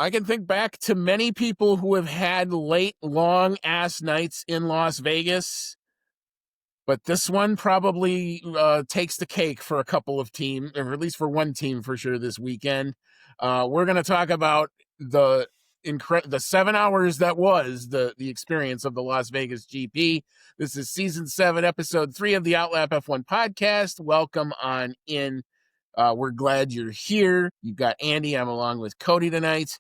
I can think back to many people who have had late, long-ass nights in Las Vegas, but this one probably takes the cake for a couple of teams, or at least for one team for sure this weekend. We're going to talk about the 7 hours that was the experience of the Las Vegas GP. This is Season 7, Episode 3 of the Outlap F1 podcast. Welcome on in. We're glad you're here. You've got Andy. I'm along with Cody tonight.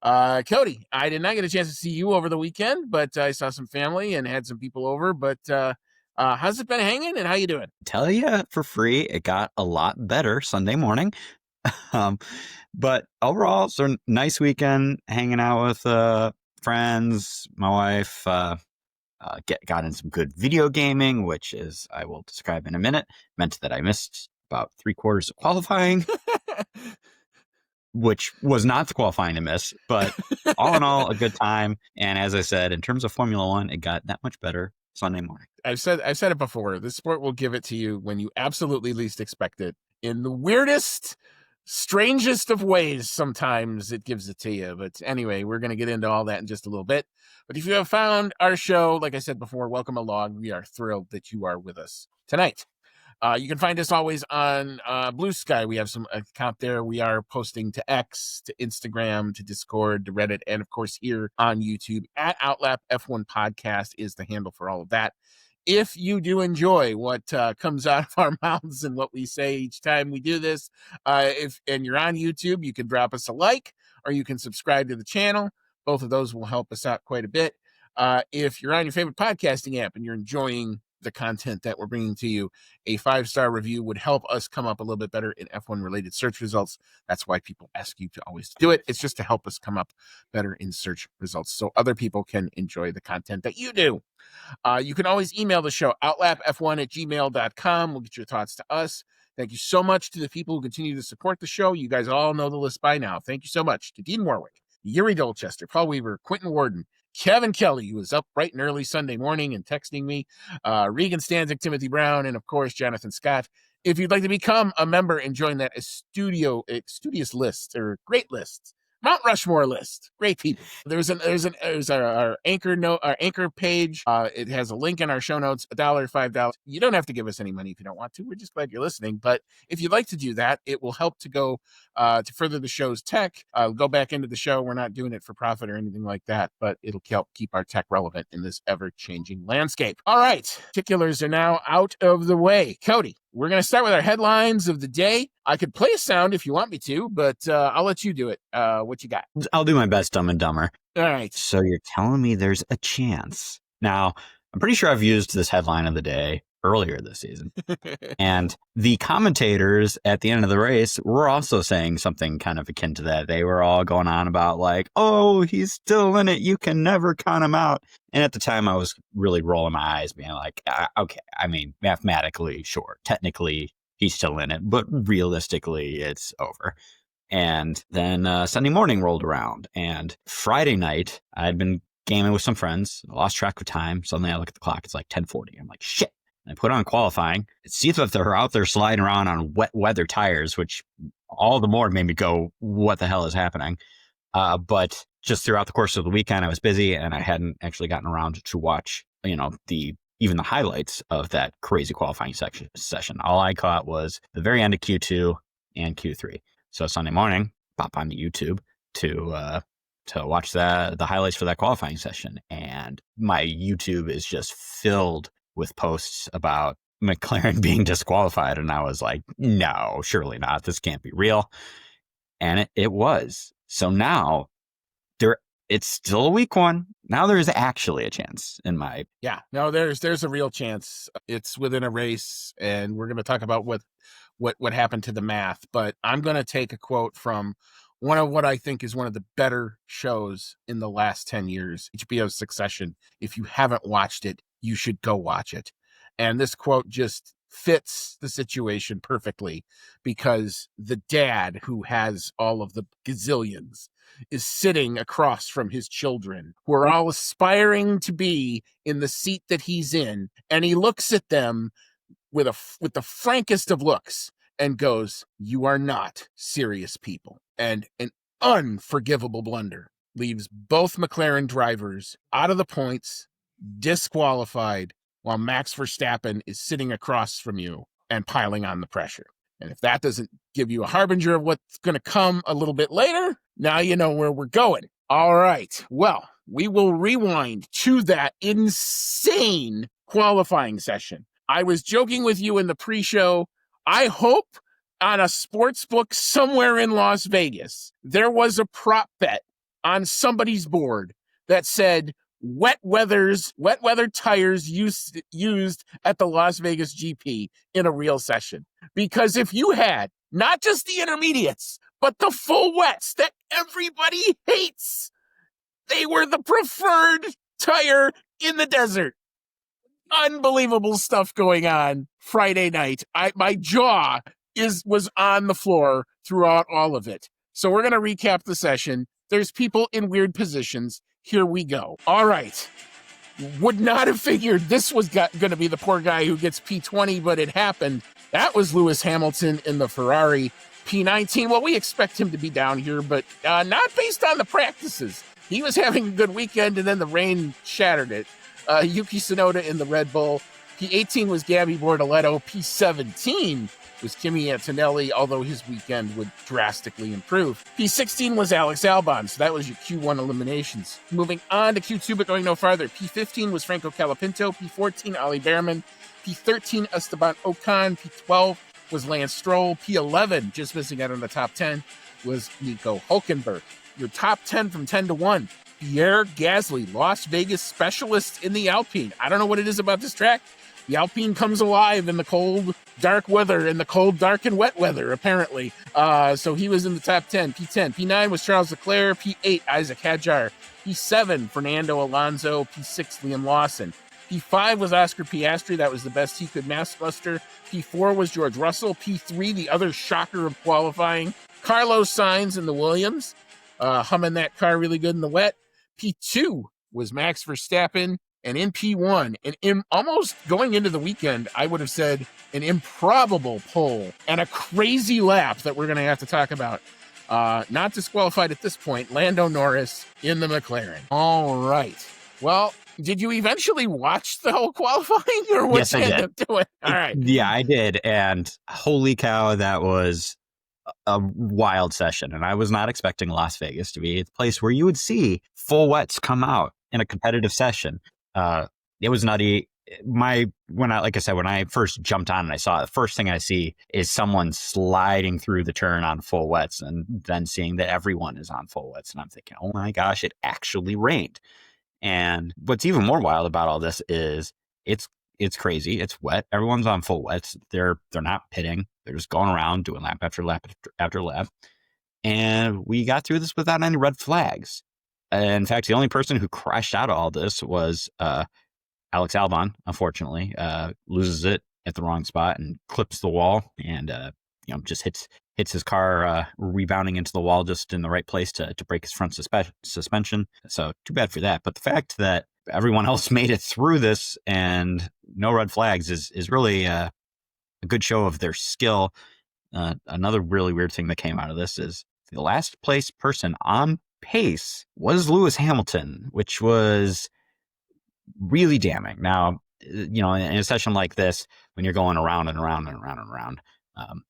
Cody, I did not get a chance to see you over the weekend, but I saw some family and had some people over. But how's it been hanging, and how you doing? Tell you for free, it got a lot better Sunday morning. But overall, it's a nice weekend hanging out with friends. My wife got in some good video gaming, which is, I will describe in a minute, meant that I missed about 3/4 of qualifying. Which was not the qualifying to miss, but all in all, a good time. And as I said, in terms of Formula One, it got that much better Sunday morning. I've said it before. This sport will give it to you when you absolutely least expect it. In the weirdest, strangest of ways, sometimes it gives it to you. But anyway, we're going to get into all that in just a little bit. But if you have found our show, like I said before, welcome along. We are thrilled that you are with us tonight. You can find us always on Blue Sky. We have some account there. We are posting to X, to Instagram, to Discord, to Reddit, and of course here on YouTube at Outlap F1 Podcast is the handle for all of that. If you do enjoy what comes out of our mouths and what we say each time we do this, and you're on YouTube, you can drop us a like or you can subscribe to the channel. Both of those will help us out quite a bit. If you're on your favorite podcasting app and you're enjoying the content that we're bringing to you, a 5-star review would help us come up a little bit better in F1 related search results. That's why people ask you to always do it. It's just to help us come up better in search results so other people can enjoy the content that you do. You can always email the show, outlapf1@gmail.com. We'll get your thoughts to us. Thank you so much to the people who continue to support the show. You guys all know the list by now. Thank you so much to Dean Warwick, Yuri Dolchester, Paul Weaver, Quentin Warden, Kevin Kelly, who was up bright and early Sunday morning and texting me, Regan Stanzik, Timothy Brown, and of course, Jonathan Scott. If you'd like to become a member and join that studious list or great list, Mount Rushmore list, great people. There's our anchor page. It has a link in our show notes, $1, $5. You don't have to give us any money if you don't want to. We're just glad you're listening. But if you'd like to do that, it will help to go to further the show's tech. Go back into the show. We're not doing it for profit or anything like that, but it'll help keep our tech relevant in this ever-changing landscape. All right, particulars are now out of the way. Cody, we're going to start with our headlines of the day. I could play a sound if you want me to, but I'll let you do it. What you got? I'll do my best, Dumb and Dumber. All right. So you're telling me there's a chance. Now, I'm pretty sure I've used this headline of the day earlier this season. And the commentators at the end of the race were also saying something kind of akin to that. They were all going on about like, oh, he's still in it. You can never count him out. And at the time, I was really rolling my eyes, being like, okay, I mean, mathematically, sure. Technically, he's still in it. But realistically, it's over. And then Sunday morning rolled around. And Friday night, I'd been gaming with some friends. I lost track of time. Suddenly, I look at the clock. It's like 10:40. I'm like, shit. I put on qualifying. See if they're out there sliding around on wet weather tires, which all the more made me go, what the hell is happening? But just throughout the course of the weekend, I was busy and I hadn't actually gotten around to watch, even the highlights of that crazy qualifying session. All I caught was the very end of Q2 and Q3. So Sunday morning, pop onto YouTube to watch the highlights for that qualifying session. And my YouTube is just filled with posts about McLaren being disqualified. And I was like, no, surely not. This can't be real. And it was. So now it's still a weak one. Now there is actually a chance in my. Yeah, no, there's a real chance. It's within a race. And we're going to talk about what happened to the math. But I'm going to take a quote from one of what I think is one of the better shows in the last 10 years, HBO's Succession. If you haven't watched it, you should go watch it. And this quote just fits the situation perfectly because the dad who has all of the gazillions is sitting across from his children who are all aspiring to be in the seat that he's in. And he looks at them with the frankest of looks and goes, "You are not serious people." And unforgivable blunder leaves both McLaren drivers out of the points, disqualified, while Max Verstappen is sitting across from you and piling on the pressure. And if that doesn't give you a harbinger of what's going to come a little bit later, now you know where we're going. All right. Well, we will rewind to that insane qualifying session. I was joking with you in the pre-show. I hope on a sports book somewhere in Las Vegas, there was a prop bet on somebody's board that said wet weather tires used at the Las Vegas GP in a real session. Because if you had not just the intermediates, but the full wets that everybody hates, they were the preferred tire in the desert. Unbelievable stuff going on Friday night. My jaw was on the floor throughout all of it. So we're going to recap the session. There's people in weird positions. Here we go. All right. Would not have figured this was going to be the poor guy who gets P20, but it happened. That was Lewis Hamilton in the Ferrari. P19, well, we expect him to be down here, but not based on the practices. He was having a good weekend, and then the rain shattered it. Yuki Tsunoda in the Red Bull. P18 was Gabby Bortoletto. P17 was Kimi Antonelli, although his weekend would drastically improve. P16 was Alex Albon, so that was your Q1 eliminations. Moving on to Q2, but going no farther. P15 was Franco Colapinto. P14, Ali Behrman. P13, Esteban Ocon. P12 was Lance Stroll. P11, just missing out on the top 10, was Nico Hulkenberg. Your top 10 from 10 to 1. Pierre Gasly, Las Vegas specialist in the Alpine. I don't know what it is about this track. The Alpine comes alive in the cold, dark weather, in the cold, dark, and wet weather, apparently. So he was in the top 10. P10. P9 was Charles Leclerc. P8, Isaac Hadjar. P7, Fernando Alonso. P6, Liam Lawson. P5 was Oscar Piastri. That was the best he could muster. P4 was George Russell. P3, the other shocker of qualifying, Carlos Sainz in the Williams. Humming that car really good in the wet. P2 was Max Verstappen. And in P1, and almost going into the weekend, I would have said an improbable pole and a crazy lap that we're going to have to talk about. Not disqualified at this point, Lando Norris in the McLaren. All right. Well, did you eventually watch the whole qualifying, or what you end up doing? All right. Yeah, I did. And holy cow, that was a wild session. And I was not expecting Las Vegas to be a place where you would see full wets come out in a competitive session. It was nutty. When I first jumped on and I saw it, the first thing I see is someone sliding through the turn on full wets, and then seeing that everyone is on full wets. And I'm thinking, oh my gosh, it actually rained. And what's even more wild about all this is it's crazy. It's wet. Everyone's on full wets. They're not pitting. They're just going around doing lap after lap after lap. And we got through this without any red flags. In fact, the only person who crashed out of all this was Alex Albon, unfortunately. Loses it at the wrong spot and clips the wall, and just hits his car rebounding into the wall just in the right place to break his front suspension. So too bad for that. But the fact that everyone else made it through this and no red flags is really a good show of their skill. Another really weird thing that came out of this is the last place person on pace was Lewis Hamilton, which was really damning. Now, in a session like this, when you're going around and around and around and around,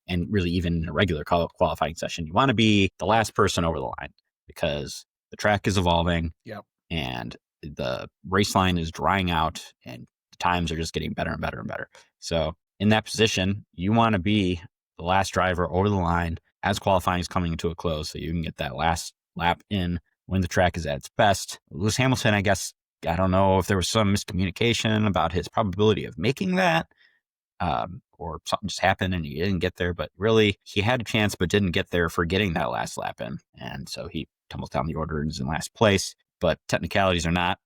and really even in a regular qualifying session, you want to be the last person over the line because the track is evolving. Yep. And the race line is drying out and the times are just getting better and better and better. So in that position, you want to be the last driver over the line as qualifying is coming to a close, so you can get that last lap in when the track is at its best. Lewis Hamilton, I guess, I don't know if there was some miscommunication about his probability of making that, or something just happened and he didn't get there, but really he had a chance but didn't get there for getting that last lap in. And so he tumbles down the order and is in last place, but technicalities did not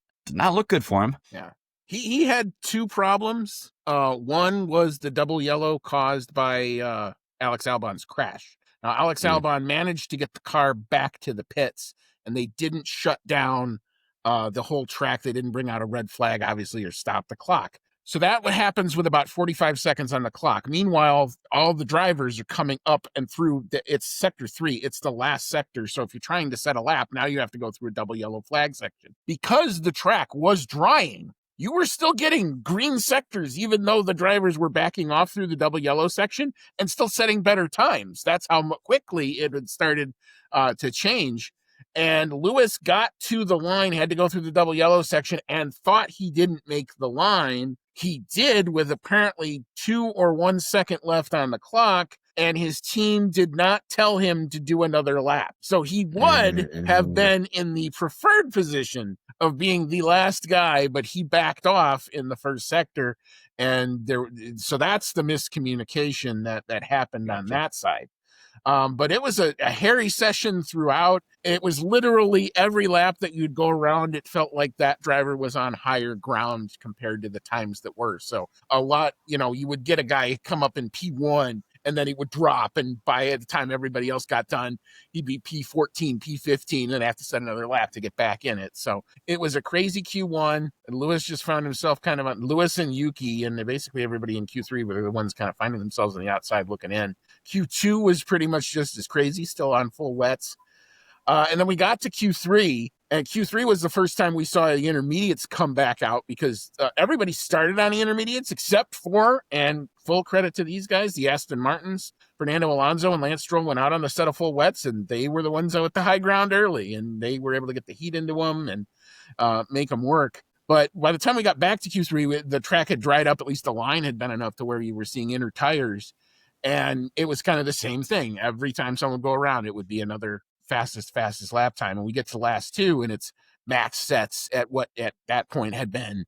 look good for him. Yeah. He had two problems. One was the double yellow caused by Alex Albon's crash. Now, Alex Albon managed to get the car back to the pits, and they didn't shut down the whole track. They didn't bring out a red flag, obviously, or stop the clock. So that what happens with about 45 seconds on the clock. Meanwhile, all the drivers are coming up and through. It's sector 3. It's the last sector. So if you're trying to set a lap, now you have to go through a double yellow flag section. Because the track was drying, you were still getting green sectors, even though the drivers were backing off through the double yellow section and still setting better times. That's how quickly it had started to change. And Lewis got to the line, had to go through the double yellow section, and thought he didn't make the line. He did, with apparently 2 or 1 second left on the clock, and his team did not tell him to do another lap. So he would have been in the preferred position of being the last guy, but he backed off in the first sector. And so that's the miscommunication that happened on that side. But it was a hairy session throughout. It was literally every lap that you'd go around, it felt like that driver was on higher ground compared to the times that were. So a lot, you would get a guy come up in P1 and then he would drop. And by the time everybody else got done, he'd be P14, P15, and have to set another lap to get back in it. So it was a crazy Q1. And Lewis just found himself kind of on Lewis and Yuki, and basically everybody in Q3 were the ones kind of finding themselves on the outside looking in. Q2 was pretty much just as crazy, still on full wets. And then we got to Q3, and Q3 was the first time we saw the intermediates come back out, because everybody started on the intermediates except for, and full credit to these guys, the Aston Martins. Fernando Alonso and Lance Stroll went out on the set of full wets, and they were the ones out at the high ground early, and they were able to get the heat into them and make them work. But by the time we got back to Q3, the track had dried up. At least the line had been enough to where you were seeing inner tires. And it was kind of the same thing. Every time someone would go around, it would be another fastest lap time. And we get to the last 2, and it's Max sets at what at that point had been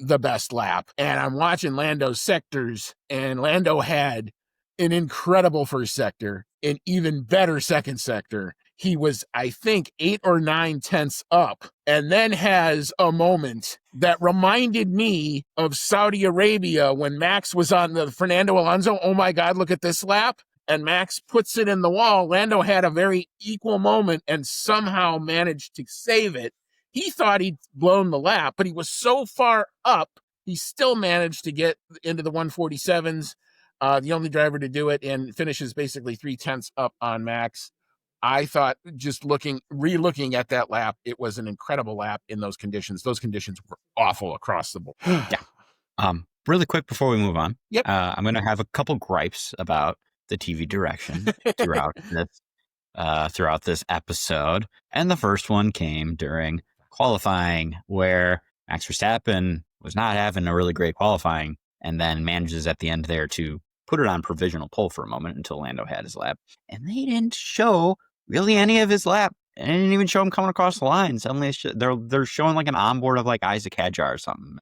the best lap. And I'm watching Lando's sectors, and Lando had an incredible first sector, an even better second sector. He was, I think, 8 or 9 tenths up, and then has a moment that reminded me of Saudi Arabia when Max was on the Fernando Alonso. Oh my God, look at this lap. And Max puts it in the wall. Lando had a very equal moment and somehow managed to save it. He thought he'd blown the lap, but he was so far up, he still managed to get into the 147s, the only driver to do it, and finishes basically 3 tenths up on Max. I thought, just re-looking at that lap, it was an incredible lap in those conditions. Those conditions were awful across the board. Yeah. Really quick before we move on. Yep. I'm going to have a couple gripes about the TV direction throughout this episode. And the first one came during qualifying, where Max Verstappen was not having a really great qualifying, and then manages at the end there to put it on provisional pole for a moment until Lando had his lap. And they didn't show really any of his lap. And they didn't even show him coming across the line. Suddenly they're showing like an onboard of like Isaac Hadjar or something,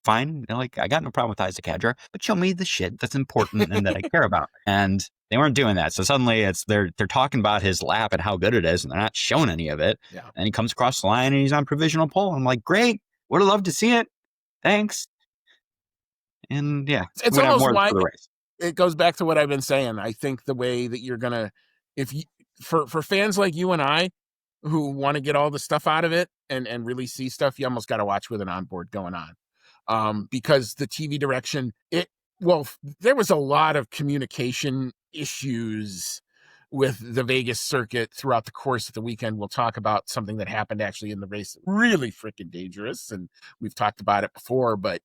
Fine. Like, I got no problem with Isaac Hadjar, but show me the shit that's important and that I care about. And they weren't doing that. So suddenly they're talking about his lap and how good it is, and they're not showing any of it. Yeah. And he comes across the line and he's on provisional pole. I'm like, great. Would have loved to see it. Thanks. And yeah, it's almost why it goes back to what I've been saying. I think the way that you're gonna, for fans like you and I who want to get all the stuff out of it and really see stuff, you almost got to watch with an onboard going on, because the TV direction, there was a lot of communication issues with the Vegas circuit throughout the course of the weekend. We'll talk about something that happened actually in the race, really freaking dangerous, and we've talked about it before, but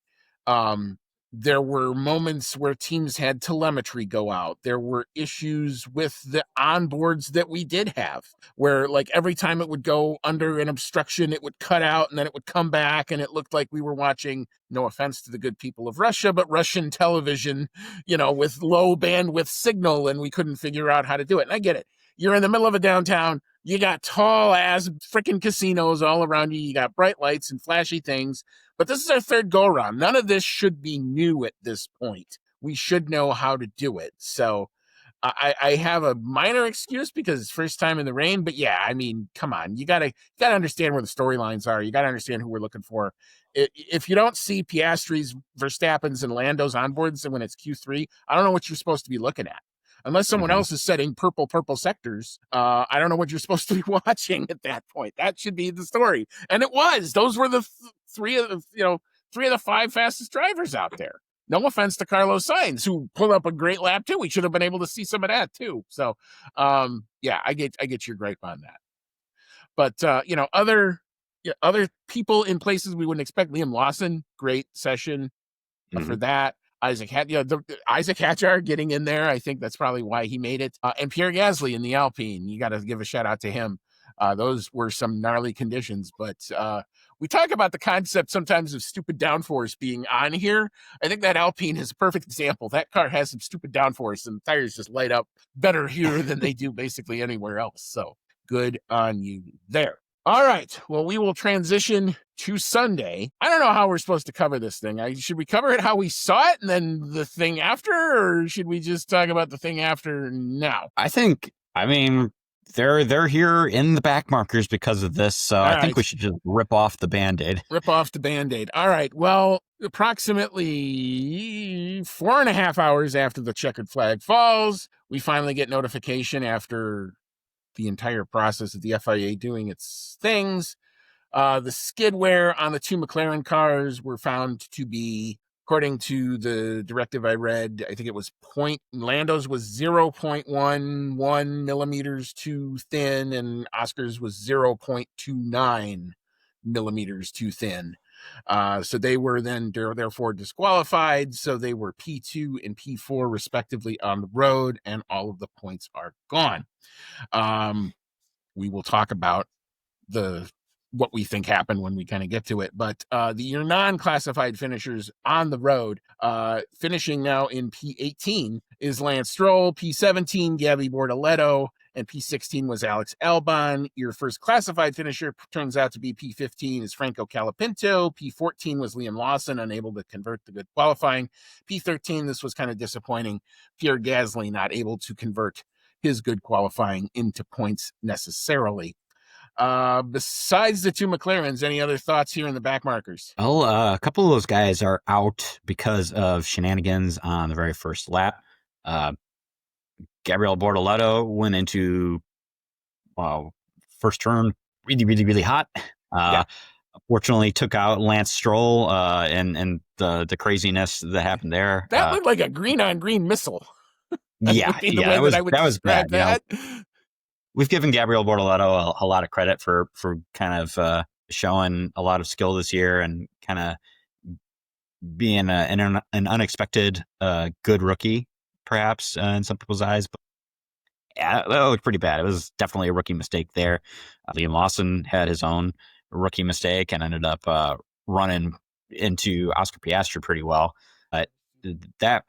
there were moments where teams had telemetry go out. There were issues with the onboards that we did have, where like every time it would go under an obstruction, it would cut out and then it would come back, and it looked like we were watching, no offense to the good people of Russia, but Russian television, with low bandwidth signal, and we couldn't figure out how to do it. And I get it. You're in the middle of a downtown. You got tall ass freaking casinos all around you. You got bright lights and flashy things. But this is our third go around. None of this should be new at this point. We should know how to do it. So I have a minor excuse because it's first time in the rain. But yeah, I mean, come on. You gotta understand where the storylines are. You got to understand who we're looking for. If you don't see Piastri's, Verstappen's, and Lando's onboards when it's Q3, I don't know what you're supposed to be looking at. Unless someone else is setting purple sectors, I don't know what you're supposed to be watching at that point. That should be the story. And it was. Those were the 3 of the 5 fastest drivers out there. No offense to Carlos Sainz, who pulled up a great lap too. We should have been able to see some of that too. So, yeah, I get your gripe on that. But other people in places we wouldn't expect. Liam Lawson, great session for that. Isaac Hatchard getting in there. I think that's probably why he made it. And Pierre Gasly in the Alpine. You got to give a shout out to him. Those were some gnarly conditions, but we talk about the concept sometimes of stupid downforce being on here. I think that Alpine is a perfect example. That car has some stupid downforce, and the tires just light up better here than they do basically anywhere else. So good on you there. All right. Well, we will transition to Sunday. I don't know how we're supposed to cover this thing. Should we cover it how we saw it and then the thing after, or should we just talk about the thing after now? They're here in the back markers because of this, so I think we should just rip off the Band-Aid. Rip off the Band-Aid. All right. Well, approximately 4.5 hours after the checkered flag falls, we finally get notification after the entire process of the FIA doing its things. The skid wear on the 2 McLaren cars were found to be, according to the directive I read, I think it was Lando's was 0.11 millimeters too thin, and Oscar's was 0.29 millimeters too thin. So they were then therefore disqualified. So they were P2 and P4 respectively on the road, and all of the points are gone. We will talk about what we think happened when we kind of get to it. But your non-classified finishers on the road, finishing now in P18 is Lance Stroll, P17, Gabby Bortoleto, and P16 was Alex Albon. Your first classified finisher turns out to be P15 is Franco Colapinto. P14 was Liam Lawson, unable to convert the good qualifying. P13, this was kind of disappointing. Pierre Gasly not able to convert his good qualifying into points necessarily. Besides the 2 McLarens, any other thoughts here in the back markers? Well, a couple of those guys are out because of shenanigans on the very first lap. Gabriel Bortoleto went into first turn really hot. Fortunately, took out Lance Stroll and the craziness that happened there. That looked like a green-on-green missile. That was bad. That. We've given Gabriel Bortoleto a lot of credit for kind of showing a lot of skill this year and kind of being an unexpected good rookie, perhaps, in some people's eyes. But yeah, that looked pretty bad. It was definitely a rookie mistake there. Liam Lawson had his own rookie mistake and ended up running into Oscar Piastri pretty well. That,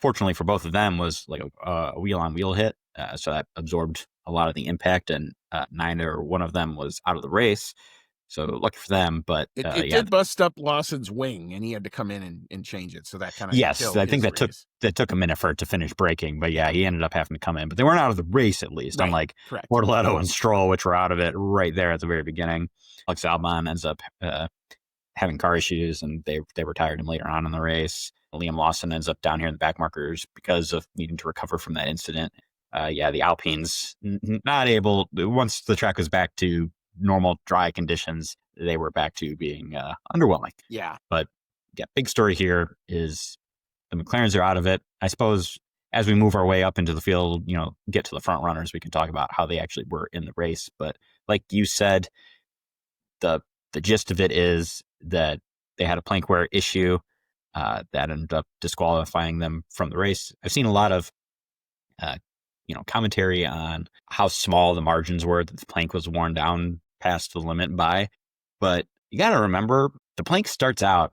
fortunately for both of them, was like a wheel-on-wheel hit, so that absorbed a lot of the impact, and neither one of them was out of the race. So lucky for them, but it did bust up Lawson's wing, and he had to come in and change it. So that kind of I think that took a minute for it to finish breaking. But yeah, he ended up having to come in. But they weren't out of the race, at least. Right. Unlike Correct. Bortoleto and Stroll, which were out of it right there at the very beginning. Alex Albon ends up having car issues, and they retired him later on in the race. Liam Lawson ends up down here in the back markers because of needing to recover from that incident. The Alpines not able, once the track was back to normal dry conditions, they were back to being underwhelming. Yeah. But yeah, big story here is the McLarens are out of it. I suppose as we move our way up into the field, get to the front runners, we can talk about how they actually were in the race. But like you said, the gist of it is that they had a plank wear issue that ended up disqualifying them from the race. I've seen a lot of commentary on how small the margins were that the plank was worn down past the limit by. But you got to remember, the plank starts out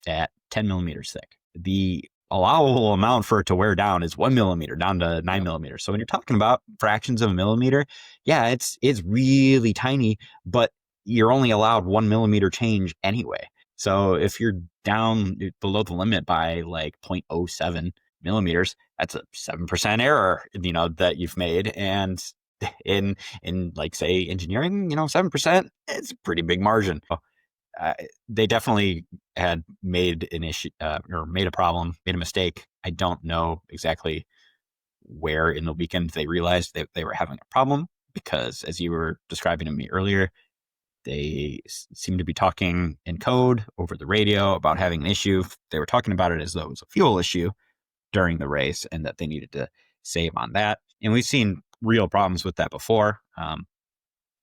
at 10 millimeters thick. The allowable amount for it to wear down is 1 millimeter down to 9 millimeters. So when you're talking about fractions of a millimeter, yeah, it's really tiny, but you're only allowed 1 millimeter change anyway. So if you're down below the limit by like 0.07 millimeters, that's a 7% error, that you've made. And in like, say, engineering, 7%, it's a pretty big margin. They definitely had made an issue or made a mistake. I don't know exactly where in the weekend they realized that they were having a problem, because as you were describing to me earlier, They seem to be talking in code over the radio about having an issue. They were talking about it as though it was a fuel issue during the race and that they needed to save on that. And we've seen real problems with that before.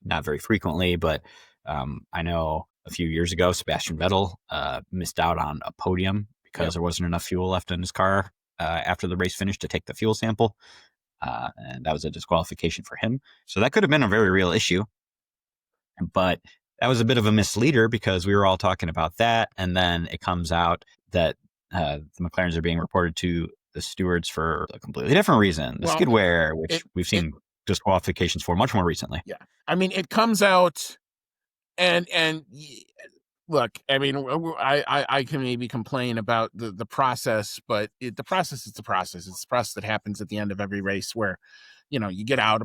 Not very frequently, but I know a few years ago, Sebastian Vettel missed out on a podium because there wasn't enough fuel left in his car after the race finished to take the fuel sample. And that was a disqualification for him. So that could have been a very real issue. But that was a bit of a misleader because we were all talking about that. And then it comes out that the McLarens are being reported to the stewards for a completely different reason. The skid wear, which we've seen disqualifications for much more recently. Yeah. I mean, it comes out and look, I mean, I can maybe complain about the process, but the process is the process. It's the process that happens at the end of every race where, you get out,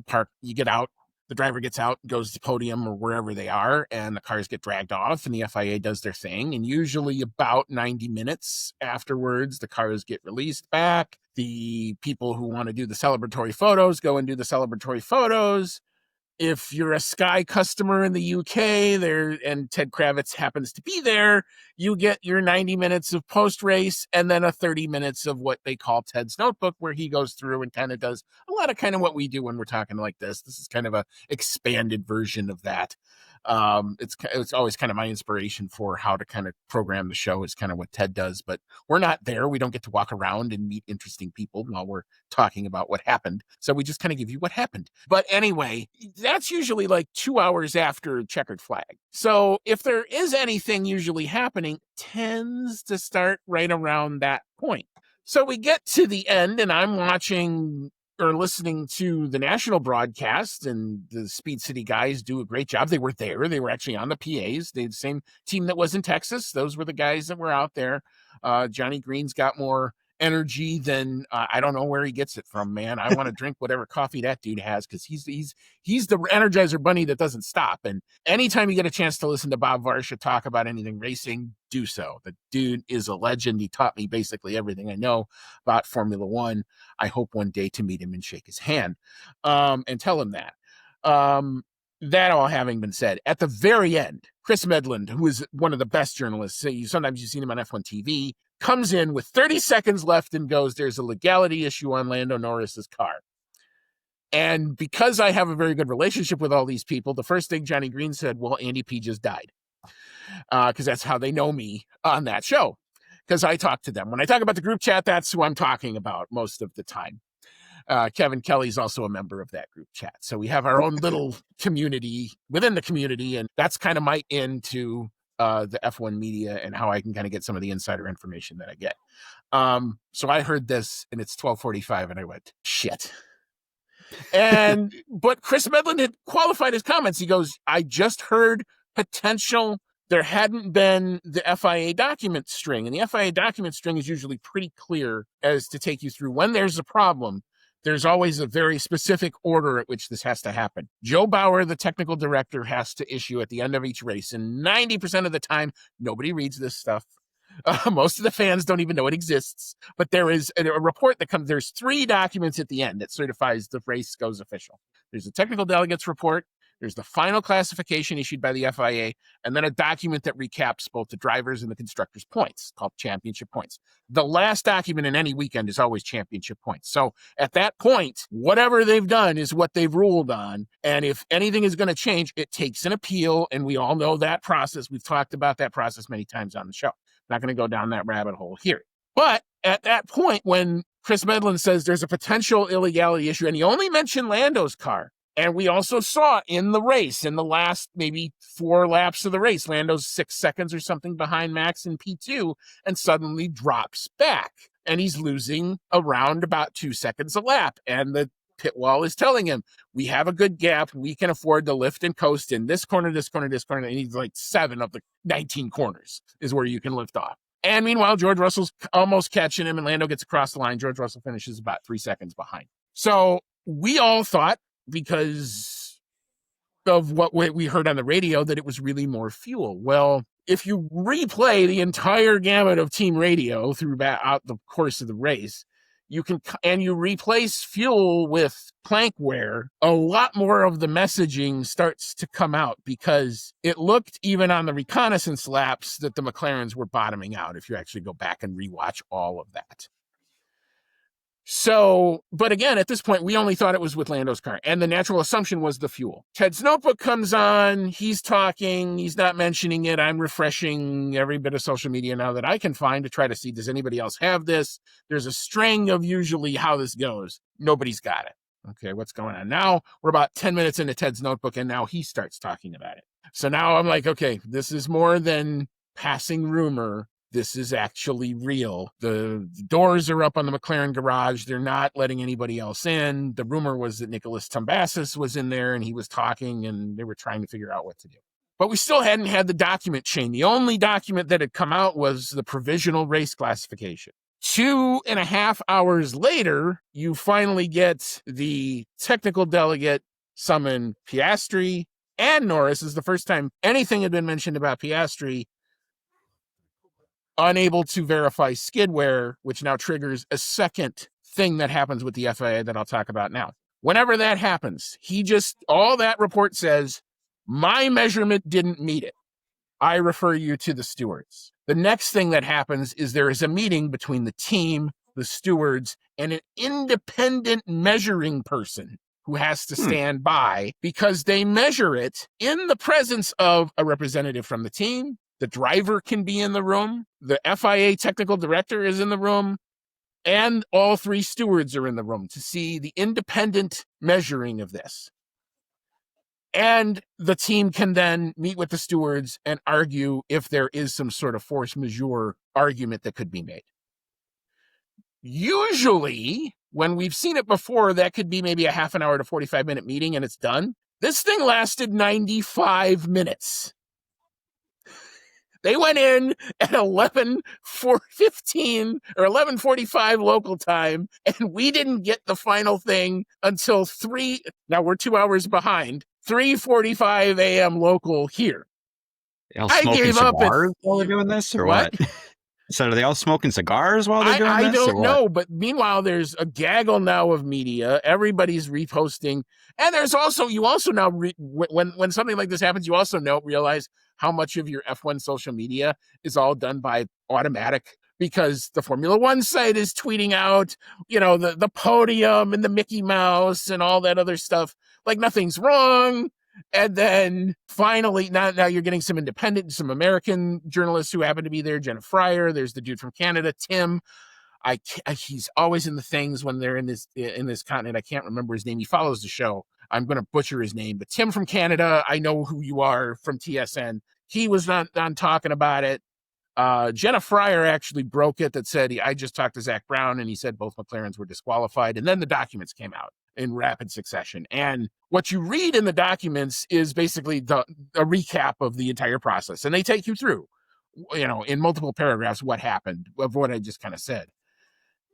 the driver gets out, goes to the podium or wherever they are, and the cars get dragged off and the FIA does their thing. And usually about 90 minutes afterwards, the cars get released back. The people who want to do the celebratory photos go and do the celebratory photos. If you're a Sky customer in the UK there and Ted Kravitz happens to be there, you get your 90 minutes of post-race and then a 30 minutes of what they call Ted's Notebook, where he goes through and kind of does a lot of kind of what we do when we're talking like this. This is kind of a expanded version of that. It's always kind of my inspiration for how to kind of program the show is kind of what Ted does, but we're not there. We don't get to walk around and meet interesting people while we're talking about what happened. So we just kind of give you what happened. But anyway, that's usually like 2 hours after checkered flag. So if there is anything usually happening, tends to start right around that point. So we get to the end and I'm watching or listening to the national broadcast, and the Speed City guys do a great job. They were there. They were actually on the PAs. They had the same team that was in Texas. Those were the guys that were out there. Johnny Green's got more energy than I don't know where he gets it from, man. I want to drink whatever coffee that dude has because he's the Energizer Bunny that doesn't stop. And anytime you get a chance to listen to Bob Varsha talk about anything racing, do so. The dude is a legend. He taught me basically everything I know about Formula One. I hope one day to meet him and shake his hand and tell him that. That all having been said, at the very end, Chris Medland, who is one of the best journalists, sometimes you've seen him on F1 TV, comes in with 30 seconds left and goes, there's a legality issue on Lando Norris's car. And because I have a very good relationship with all these people, the first thing Johnny Green said, well, Andy P just died. Because that's how they know me on that show. Because I talk to them. When I talk about the group chat, that's who I'm talking about most of the time. Kevin Kelly's also a member of that group chat. So we have our own little community within the community. And that's kind of my into the F1 media and how I can kind of get some of the insider information that I get. So I heard this and it's 12:45 and I went, shit. But Chris Medland had qualified his comments. He goes, I just heard potential. There hadn't been the FIA document string, and the FIA document string is usually pretty clear as to take you through when there's a problem. There's always a very specific order at which this has to happen. Joe Bauer, the technical director, has to issue at the end of each race. And 90% of the time, nobody reads this stuff. Most of the fans don't even know it exists. But there is a report that comes. There's 3 documents at the end that certifies the race goes official. There's a technical delegates report. There's the final classification issued by the FIA, and then a document that recaps both the drivers and the constructors' points, called championship points. The last document in any weekend is always championship points. So at that point, whatever they've done is what they've ruled on. And if anything is going to change, it takes an appeal, and we all know that process. We've talked about that process many times on the show. Not going to go down that rabbit hole here. But at that point, when Chris Medland says there's a potential illegality issue, and he only mentioned Lando's car, and we also saw in the race, in the last maybe 4 laps of the race, Lando's 6 seconds or something behind Max in P2 and suddenly drops back. And he's losing around about 2 seconds a lap. And the pit wall is telling him, we have a good gap. We can afford to lift and coast in this corner, this corner, this corner. And he's like 7 of the 19 corners is where you can lift off. And meanwhile, George Russell's almost catching him and Lando gets across the line. George Russell finishes about 3 seconds behind. So we all thought, because of what we heard on the radio, that it was really more fuel. Well, if you replay the entire gamut of team radio throughout the course of the race, and you replace fuel with plankware, a lot more of the messaging starts to come out, because it looked, even on the reconnaissance laps, that the McLarens were bottoming out, if you actually go back and rewatch all of that. So, but again, at this point, we only thought it was with Lando's car, and the natural assumption was the fuel. Ted's notebook comes on, he's talking, he's not mentioning it. I'm refreshing every bit of social media now that I can find to try to see, does anybody else have this? There's a string of usually how this goes. Nobody's got it. Okay, what's going on? Now we're about 10 minutes into Ted's notebook, and now he starts talking about it. So now I'm like, okay, this is more than passing rumor. This is actually real. The doors are up on the McLaren garage. They're not letting anybody else in. The rumor was that Nicholas Tombassis was in there, and he was talking, and they were trying to figure out what to do. But we still hadn't had the document chain. The only document that had come out was the provisional race classification. 2.5 hours later, you finally get the technical delegate summon Piastri and Norris. This is the first time anything had been mentioned about Piastri. Unable to verify skidware, which now triggers a second thing that happens with the FIA that I'll talk about now. Whenever that happens, all that report says, my measurement didn't meet it. I refer you to the stewards. The next thing that happens is there is a meeting between the team, the stewards, and an independent measuring person who has to stand by, because they measure it in the presence of a representative from the team. The driver can be in the room. The FIA technical director is in the room. And all three stewards are in the room to see the independent measuring of this. And the team can then meet with the stewards and argue if there is some sort of force majeure argument that could be made. Usually, when we've seen it before, that could be maybe a half an hour to 45-minute meeting and it's done. This thing lasted 95 minutes. They went in at 11:15 or 11:45 local time, and we didn't get the final thing until 3. Now we're 2 hours behind. 3:45 a.m. local here. I gave up while they're doing this, or what? So are they all smoking cigars while they're doing this? I don't know, but meanwhile, there's a gaggle now of media. Everybody's reposting. And there's also, you also now, when something like this happens, you also realize how much of your F1 social media is all done by automatic, because the Formula One site is tweeting out, the podium and the Mickey Mouse and all that other stuff, like nothing's wrong. And then finally, now you're getting some independent, some American journalists who happen to be there. Jenna Fryer, there's the dude from Canada, Tim. He's always in the things when they're in this continent. I can't remember his name. He follows the show. I'm going to butcher his name, but Tim from Canada, I know who you are from TSN. He was not on talking about it. Jenna Fryer actually broke it, that said, I just talked to Zach Brown and he said both McLarens were disqualified. And then the documents came out in rapid succession. And what you read in the documents is basically a recap of the entire process. And they take you through, in multiple paragraphs, what happened, of what I just kind of said.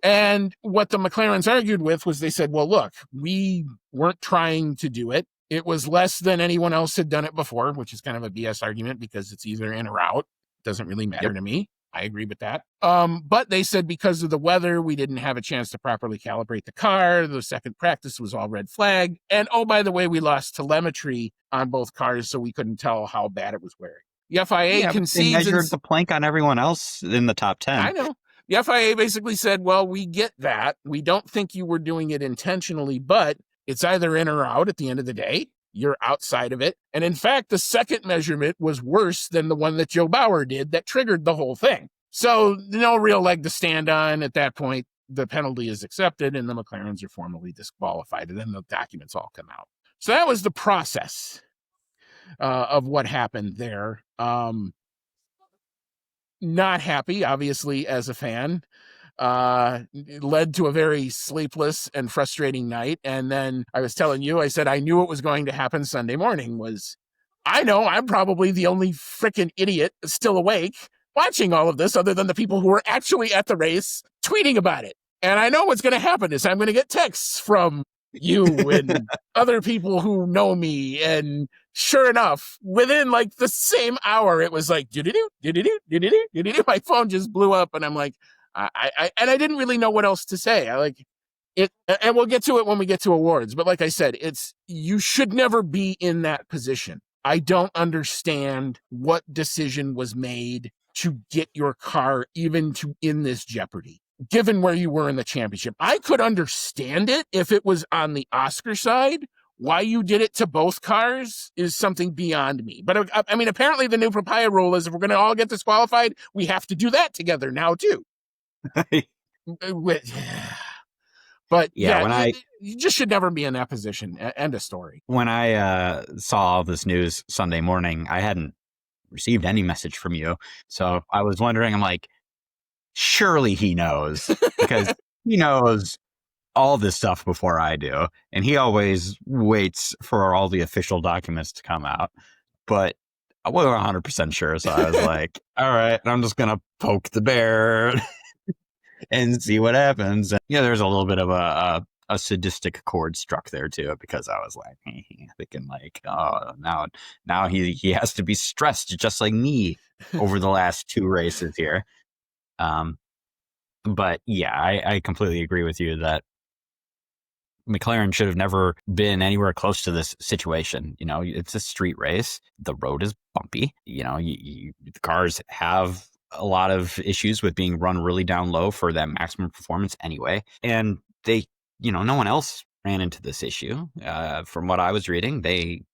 And what the McLarens argued with was, they said, well, look, we weren't trying to do it. It was less than anyone else had done it before, which is kind of a BS argument, because it's either in or out. Doesn't really matter to me. I agree with that. But they said because of the weather, we didn't have a chance to properly calibrate the car. The second practice was all red flag. And oh, by the way, we lost telemetry on both cars, so we couldn't tell how bad it was wearing. The FIA concedes. They measured the plank on everyone else in the top 10. I know. The FIA basically said, well, we get that. We don't think you were doing it intentionally, but it's either in or out at the end of the day. You're outside of it. And in fact, the second measurement was worse than the one that Joe Bauer did that triggered the whole thing. So no real leg to stand on at that point. The penalty is accepted and the McLarens are formally disqualified. And then the documents all come out. So that was the process of what happened there. Not happy, obviously, as a fan. It led to a very sleepless and frustrating night. And then I was telling you, I said, I knew what was going to happen Sunday morning. I know I'm probably the only freaking idiot still awake watching all of this, other than the people who were actually at the race tweeting about it. And I know what's going to happen is I'm going to get texts from you and other people who know me. And sure enough, within like the same hour, it was like, do-do-do, do-do-do, do-do-do, do-do-do. My phone just blew up and I'm like, And I didn't really know what else to say. I like it, and we'll get to it when we get to awards. But like I said, you should never be in that position. I don't understand what decision was made to get your car even to in this jeopardy, given where you were in the championship. I could understand it if it was on the Oscar side. Why you did it to both cars is something beyond me. But I mean, apparently the new papaya rule is if we're going to all get disqualified, we have to do that together now too. But yeah, you just should never be in that position. End of story. When I saw this news Sunday morning, I hadn't received any message from you. So I was wondering, I'm like, surely he knows, because he knows all this stuff before I do. And he always waits for all the official documents to come out. But I wasn't 100% sure. So I was like, all right, I'm just going to poke the bear and see what happens. And, there's a little bit of a sadistic chord struck there too, because I was like, thinking like, oh, now he has to be stressed just like me over the last 2 races here. But yeah, I completely agree with you that McLaren should have never been anywhere close to this situation. It's a street race. The road is bumpy. The cars have a lot of issues with being run really down low for that maximum performance anyway. And they, no one else ran into this issue. From what I was reading, they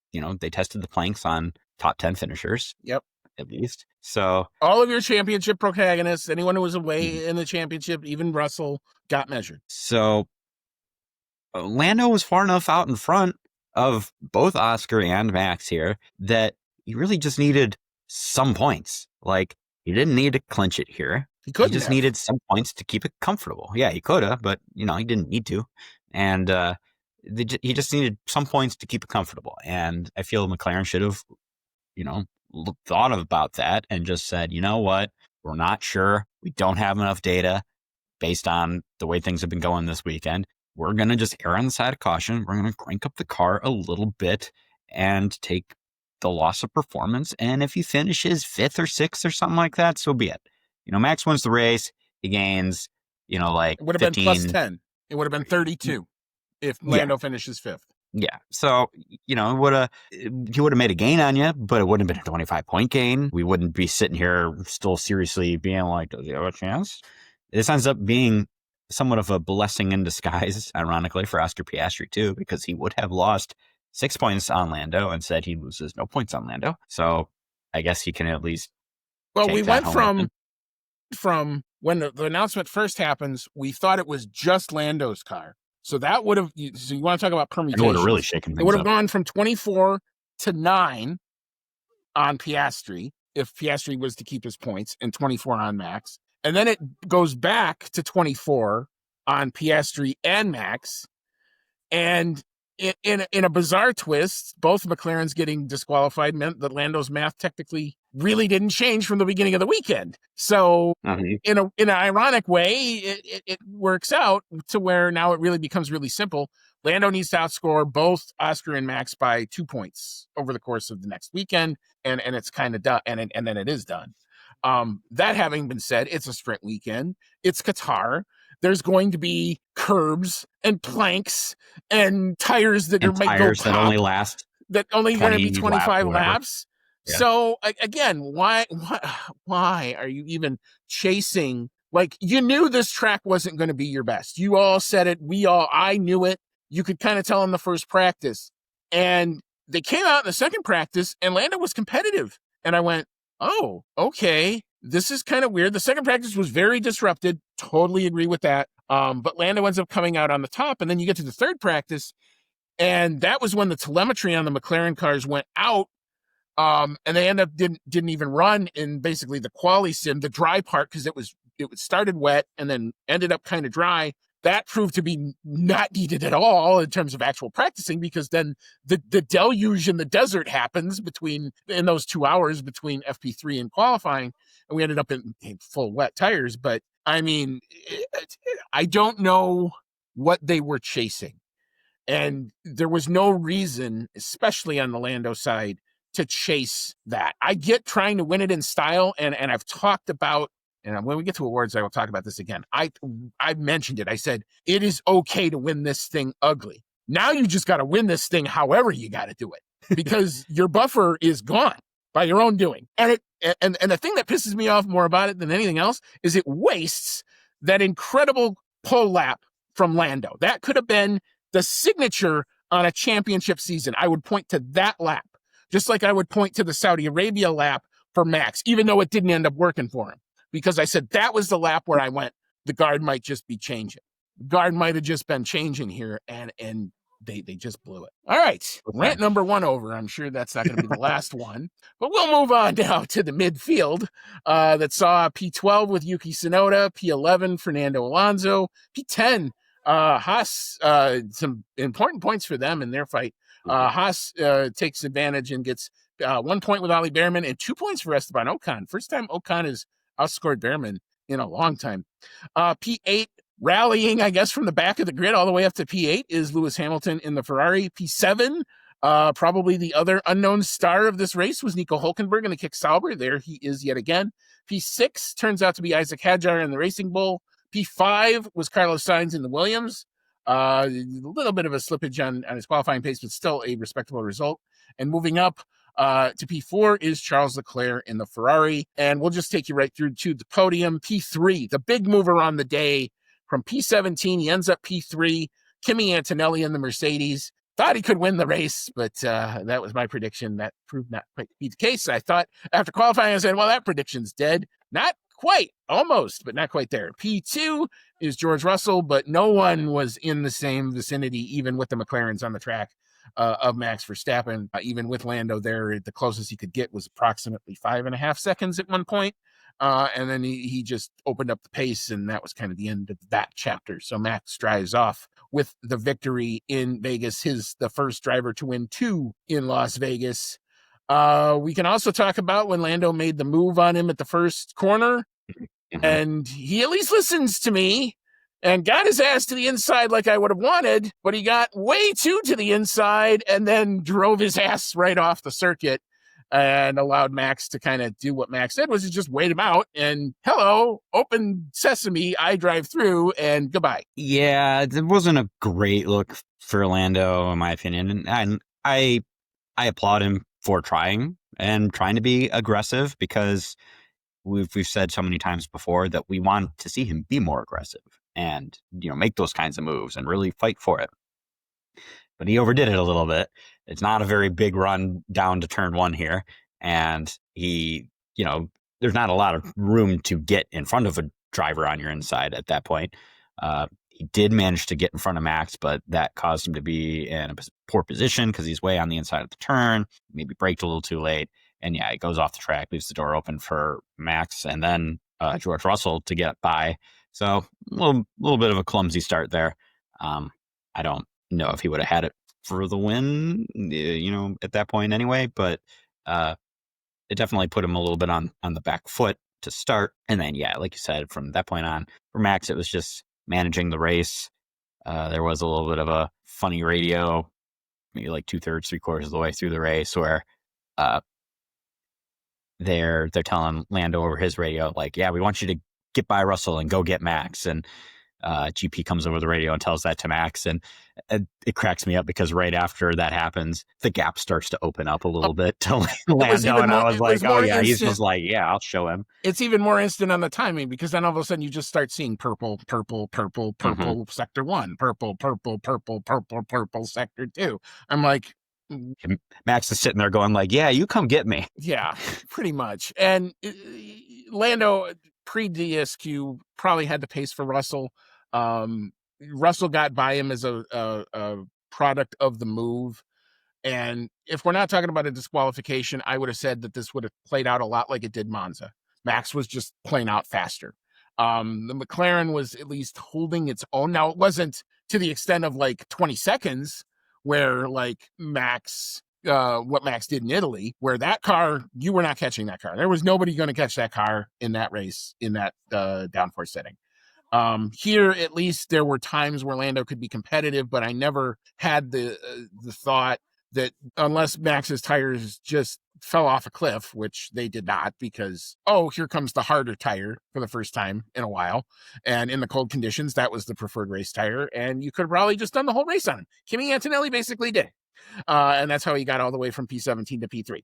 tested the planks on top 10 finishers. Yep. At least. So all of your championship protagonists, anyone who was away in the championship, even Russell, got measured. So Lando was far enough out in front of both Oscar and Max here that he really just needed some points. Like, he didn't need to clinch it here. He just needed some points to keep it comfortable. Yeah, he could have, but he didn't need to. And he just needed some points to keep it comfortable. And I feel McLaren should have, thought about that and just said, you know what, we're not sure. We don't have enough data based on the way things have been going this weekend. We're going to just err on the side of caution. We're going to crank up the car a little bit and take the loss of performance. And if he finishes 5th or 6th or something like that, so be it. Max wins the race. He gains, like it would have 15. been plus 10. It would have been 32 if Lando finishes 5th. Yeah. So, he would have made a gain on you, but it wouldn't have been a 25-point gain. We wouldn't be sitting here still seriously being like, does he have a chance? This ends up being somewhat of a blessing in disguise, ironically, for Oscar Piastri too, because he would have lost 6 points on Lando and said he loses no points on Lando. So I guess he can at least. Well, we went from when the announcement first happens, we thought it was just Lando's car. So that would have. So you want to talk about permutations? It would have really shaken things up. It would have gone from 24 to 9 on Piastri if Piastri was to keep his points, and 24 on Max. And then it goes back to 24 on Piastri and Max. And in a bizarre twist, both McLarens getting disqualified meant that Lando's math technically really didn't change from the beginning of the weekend. So in an ironic way, it works out to where now it really becomes really simple. Lando needs to outscore both Oscar and Max by 2 points over the course of the next weekend. And it's kind of done. And then it is done. That having been said, it's a sprint weekend. It's Qatar. There's going to be curbs and planks and tires that might go pop, that only last that only going to be 25 laps. Yeah. So again, why are you even chasing? Like, you knew this track wasn't going to be your best. You all said it. I knew it. You could kind of tell in the first practice, and they came out in the second practice and Lando was competitive. And I went, oh, okay. This is kind of weird. The second practice was very disrupted. Totally agree with that. But Lando ends up coming out on the top. And then you get to the third practice, and that was when the telemetry on the McLaren cars went out. And they didn't even run in basically the quali sim, the dry part, because it started wet and then ended up kind of dry. That proved to be not needed at all in terms of actual practicing, because then the deluge in the desert happens in those 2 hours between FP3 and qualifying, and we ended up in full wet tires. But I mean, I don't know what they were chasing, and there was no reason, especially on the Lando side, to chase that. I get trying to win it in style, and I've talked about and when we get to awards, I will talk about this again. I mentioned it. I said, it is okay to win this thing ugly. Now you just got to win this thing however you got to do it, because your buffer is gone by your own doing. And the thing that pisses me off more about it than anything else is it wastes that incredible pole lap from Lando. That could have been the signature on a championship season. I would point to that lap, just like I would point to the Saudi Arabia lap for Max, even though it didn't end up working for him, because I said that was the lap where I went, the guard might just be changing. The guard might have just been changing here, and they just blew it. All right, rant number 1 over. I'm sure that's not going to be the last one, but we'll move on now to the midfield that saw P12 with Yuki Tsunoda, P11 Fernando Alonso, P10 Haas. Some important points for them in their fight. Haas takes advantage and gets 1 point with Ollie Behrman and 2 points for Esteban Ocon. First time Ocon has outscored Behrman in a long time. P8 rallying, I guess, from the back of the grid all the way up to P8 is Lewis Hamilton in the Ferrari. P7, probably the other unknown star of this race, was Nico Hulkenberg in the Kick Sauber. There he is yet again. P6 turns out to be Isaac Hadjar in the Racing Bull. P5 was Carlos Sainz in the Williams. A little bit of a slippage on his qualifying pace, but still a respectable result. And moving up to P4 is Charles Leclerc in the Ferrari. And we'll just take you right through to the podium. P3, the big mover on the day. From P17, he ends up P3. Kimi Antonelli in the Mercedes. Thought he could win the race, but that was my prediction. That proved not quite to be the case. I thought after qualifying, I said, well, that prediction's dead. Not quite, almost, but not quite there. P2 is George Russell, but no one was in the same vicinity, even with the McLarens on the track of Max Verstappen. Even with Lando there, the closest he could get was approximately 5.5 seconds at one point. And then he just opened up the pace, and that was kind of the end of that chapter. So Max drives off with the victory in Vegas. The first driver to win 2 in Las Vegas. We can also talk about when Lando made the move on him at the first corner, and he at least listens to me and got his ass to the inside like I would have wanted, but he got way too to the inside and then drove his ass right off the circuit and allowed Max to kind of do what Max did, was just wait him out and hello, open sesame, I drive through and goodbye. Yeah, it wasn't a great look for Lando, in my opinion. And I applaud him for trying to be aggressive, because we've said so many times before that we want to see him be more aggressive and, make those kinds of moves and really fight for it. But he overdid it a little bit. It's not a very big run down to turn 1 here. And he, there's not a lot of room to get in front of a driver on your inside at that point. He did manage to get in front of Max, but that caused him to be in a poor position because he's way on the inside of the turn, maybe braked a little too late. And yeah, he goes off the track, leaves the door open for Max and then George Russell to get by. So a little bit of a clumsy start there. I don't know if he would have had it for the win, at that point anyway, but it definitely put him a little bit on the back foot to start. And then, yeah, like you said, from that point on, for Max, it was just managing the race. There was a little bit of a funny radio, maybe like 2/3, 3/4 of the way through the race, where they're telling Lando over his radio, like, yeah, we want you to get by Russell and go get Max. And GP comes over the radio and tells that to Max, and it cracks me up because right after that happens, the gap starts to open up a little bit to Lando, and I was like, oh yeah, he's just like, yeah, I'll show him. It's even more instant on the timing, because then all of a sudden you just start seeing purple, sector 1, purple, sector 2. I'm like, Max is sitting there going like, yeah, you come get me. Yeah, pretty much. And Lando pre-DSQ probably had the pace for Russell. Russell got by him as a product of the move. And if we're not talking about a disqualification, I would have said that this would have played out a lot like it did Monza. Max was just playing out faster. The McLaren was at least holding its own. Now, it wasn't to the extent of like 20 seconds where like Max, what Max did in Italy, where that car, you were not catching that car. There was nobody going to catch that car in that race, in that downforce setting. Here, at least, there were times where Lando could be competitive, but I never had the thought that unless Max's tires just fell off a cliff, which they did not, because, oh, here comes the harder tire for the first time in a while. And in the cold conditions, that was the preferred race tire. And you could have probably just done the whole race on him. Kimi Antonelli basically did. And that's how he got all the way from P17 to P3.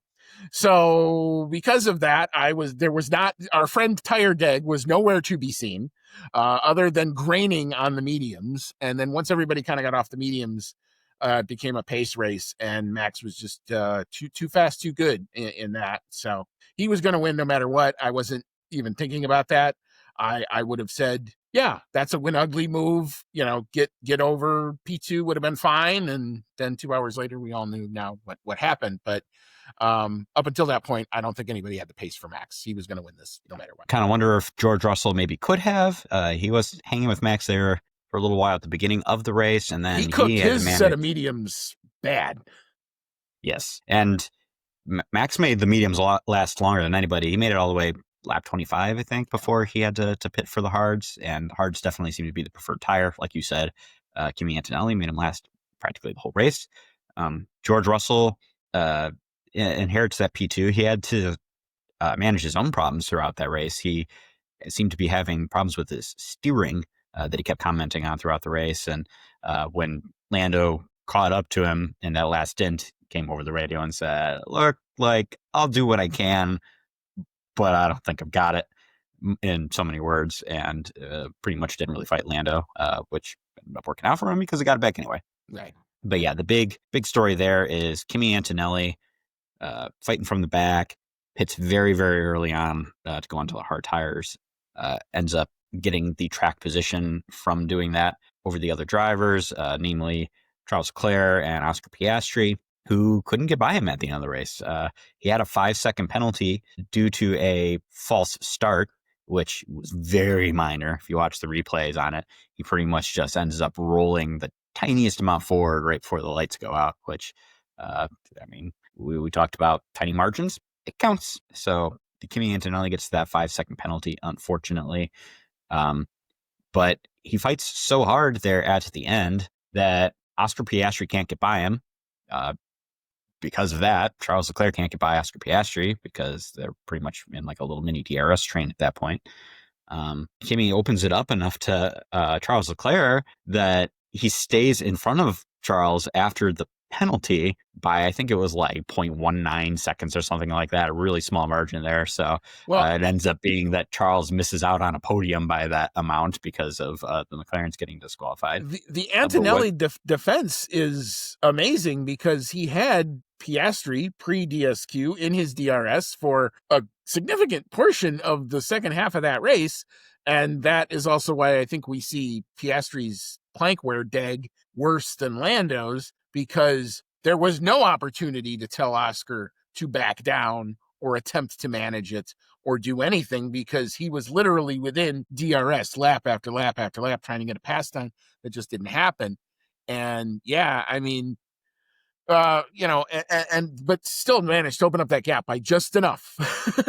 So because of that, our friend Tire Deg was nowhere to be seen, other than graining on the mediums. And then once everybody kind of got off the mediums, it became a pace race, and Max was just too fast, too good in that. So he was going to win no matter what. I wasn't even thinking about that. I would have said, yeah, that's a win ugly move. Get over P2 would have been fine. And then 2 hours later, we all knew now what happened. But up until that point, I don't think anybody had the pace for Max. He was going to win this no matter what. Kind of wonder if George Russell maybe could have. He was hanging with Max there for a little while at the beginning of the race, and then he cooked his set of mediums bad. Yes, and Max made the mediums last longer than anybody. He made it all the way lap 25, I think, before he had to pit for the hards, and hards definitely seem to be the preferred tire. Like you said, Kimi Antonelli made him last practically the whole race. George Russell inherits that P2. He had to manage his own problems throughout that race. He seemed to be having problems with his steering that he kept commenting on throughout the race. And when Lando caught up to him in that last stint, came over the radio and said, look, like, I'll do what I can, but I don't think I've got it, in so many words, and pretty much didn't really fight Lando, which ended up working out for him because he got it back anyway. Right. But yeah, the big story there is Kimi Antonelli fighting from the back, hits very, very early on to go onto the hard tires, ends up getting the track position from doing that over the other drivers, namely Charles Leclerc and Oscar Piastri, who couldn't get by him at the end of the race. He had a 5-second penalty due to a false start, which was very minor. If you watch the replays on it, he pretty much just ends up rolling the tiniest amount forward right before the lights go out, which, we talked about tiny margins. It counts. So Kimi Antonelli gets that 5-second penalty, unfortunately. But he fights so hard there at the end that Oscar Piastri can't get by him. Because of that, Charles Leclerc can't get by Oscar Piastri because they're pretty much in like a little mini DRS train at that point. Kimi opens it up enough to Charles Leclerc that he stays in front of Charles after the penalty by, I think it was like 0.19 seconds or something like that, a really small margin there. So it ends up being that Charles misses out on a podium by that amount because of the McLarens getting disqualified. The Antonelli defense is amazing because he had Piastri pre-DSQ in his DRS for a significant portion of the second half of that race. And that is also why I think we see Piastri's plank wear deg worse than Lando's, because there was no opportunity to tell Oscar to back down or attempt to manage it or do anything, because he was literally within DRS lap after lap after lap trying to get a pass down that just didn't happen. And yeah, I mean, but still managed to open up that gap by just enough.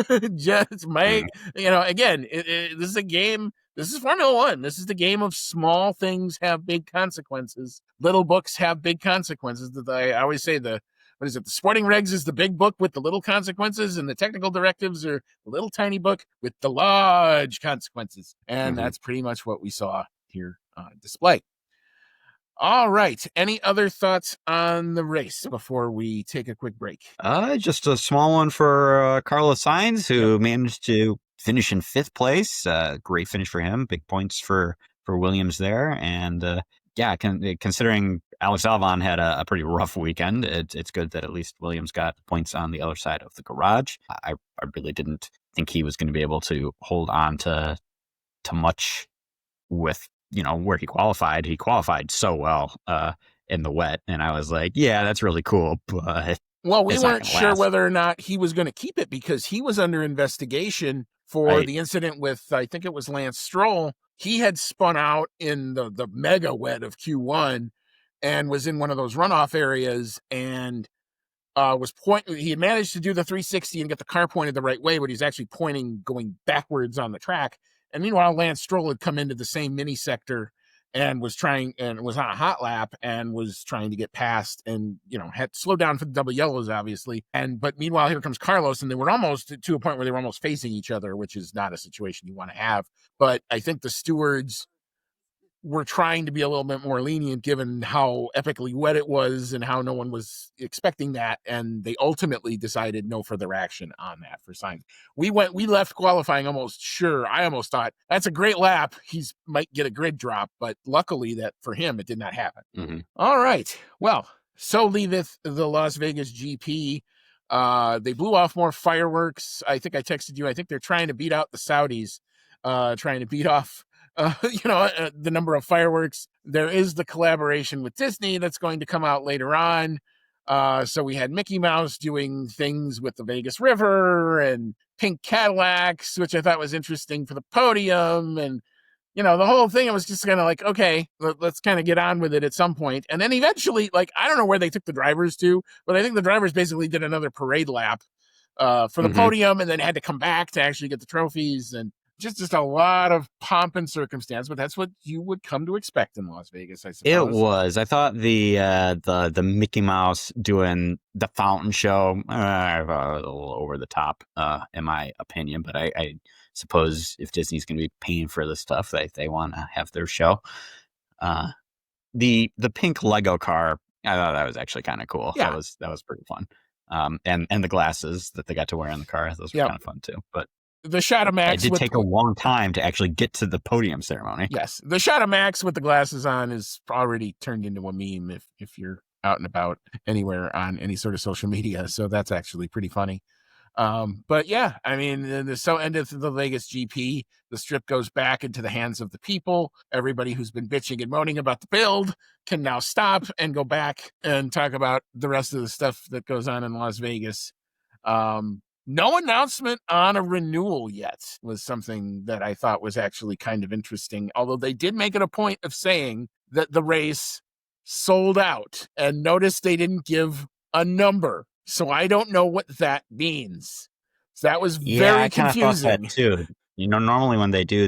Again, this is a game. This is Formula One. This is the game of small things have big consequences. Little books have big consequences. I always say the sporting regs is the big book with the little consequences, and the technical directives are the little tiny book with the large consequences. And that's pretty much what we saw here on display. All right. Any other thoughts on the race before we take a quick break? Just a small one for Carlos Sainz, who managed to finish in 5th place. Great finish for him. Big points for Williams there. And considering Alex Albon had a pretty rough weekend, it's good that at least Williams got points on the other side of the garage. I really didn't think he was going to be able to hold on to much with where he qualified. He qualified so well in the wet, and I was like, yeah, that's really cool, but we weren't sure whether or not he was going to keep it, because he was under investigation for the incident with, I think it was Lance Stroll. He had spun out in the mega wet of Q1 and was in one of those runoff areas, and he had managed to do the 360 and get the car pointed the right way, but he's actually pointing going backwards on the track. And meanwhile, Lance Stroll had come into the same mini sector and was on a hot lap and was trying to get past and, had to slow down for the double yellows, obviously. But meanwhile, here comes Carlos, and they were almost to a point where they were almost facing each other, which is not a situation you want to have. But I think the stewards were trying to be a little bit more lenient given how epically wet it was and how no one was expecting that. And they ultimately decided no further action on that for Sainz. We left qualifying almost sure. I almost thought that's a great lap. He's might get a grid drop, but luckily that for him, it did not happen. Mm-hmm. All right. Well, so leaveth the Las Vegas GP. They blew off more fireworks. I think I texted you. I think they're trying to beat out the Saudis, trying to beat off the number of fireworks. There is the collaboration with Disney that's going to come out later on. So we had Mickey Mouse doing things with the Vegas River and pink Cadillacs, which I thought was interesting for the podium. And, the whole thing, I was just kind of like, okay, let's kind of get on with it at some point. And then eventually, I don't know where they took the drivers to, but I think the drivers basically did another parade lap for the podium and then had to come back to actually get the trophies. And just a lot of pomp and circumstance, but that's what you would come to expect in Las Vegas, I suppose. It was. I thought the Mickey Mouse doing the fountain show a little over the top, in my opinion. But I suppose if Disney's going to be paying for this stuff, they want to have their show. The pink Lego car, I thought that was actually kind of cool. Yeah. That was pretty fun. And the glasses that they got to wear in the car, those were kind of fun too. But the shot of Max. It did take a long time to actually get to the podium ceremony. Yes. The shot of Max with the glasses on is already turned into a meme if you're out and about anywhere on any sort of social media. So that's actually pretty funny. But yeah, I mean, so endeth the Vegas GP. The strip goes back into the hands of the people. Everybody who's been bitching and moaning about the build can now stop and go back and talk about the rest of the stuff that goes on in Las Vegas. No announcement on a renewal yet was something that I thought was actually kind of interesting, although they did make it a point of saying that the race sold out. And notice they didn't give a number. So I don't know what that means. So that was very confusing. I thought that too. Normally when they do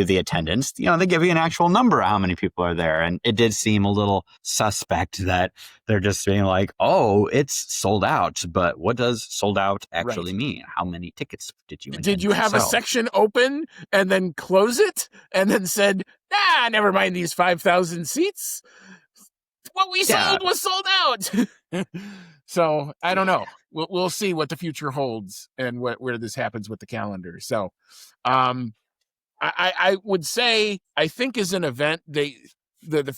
the attendance, they give you an actual number of how many people are there. And it did seem a little suspect that they're just being like, oh, it's sold out. But what does sold out actually mean? How many tickets did you Did you have a section open and then close it and then said, never mind these 5,000 seats? What we sold was sold out. So I don't know. We'll see what the future holds and where this happens with the calendar. So, I would say, I think as an event, the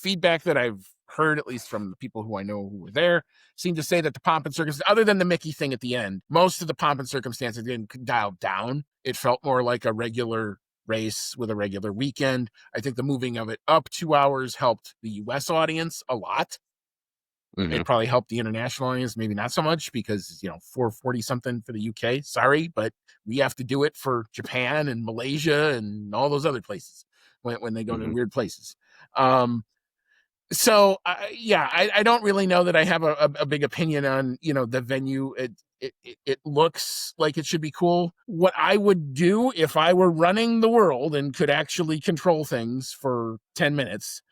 feedback that I've heard, at least from the people who I know who were there, seem to say that the pomp and circumstance, other than the Mickey thing at the end, most of the pomp and circumstances didn't dial down. It felt more like a regular race with a regular weekend. I think the moving of it up 2 hours helped the U.S. audience a lot. It probably helped the international audience, maybe not so much because, 440 something for the UK. Sorry, but we have to do it for Japan and Malaysia and all those other places when they go to weird places. So I don't really know that I have a big opinion on, the venue. It looks like it should be cool. What I would do if I were running the world and could actually control things for 10 minutes,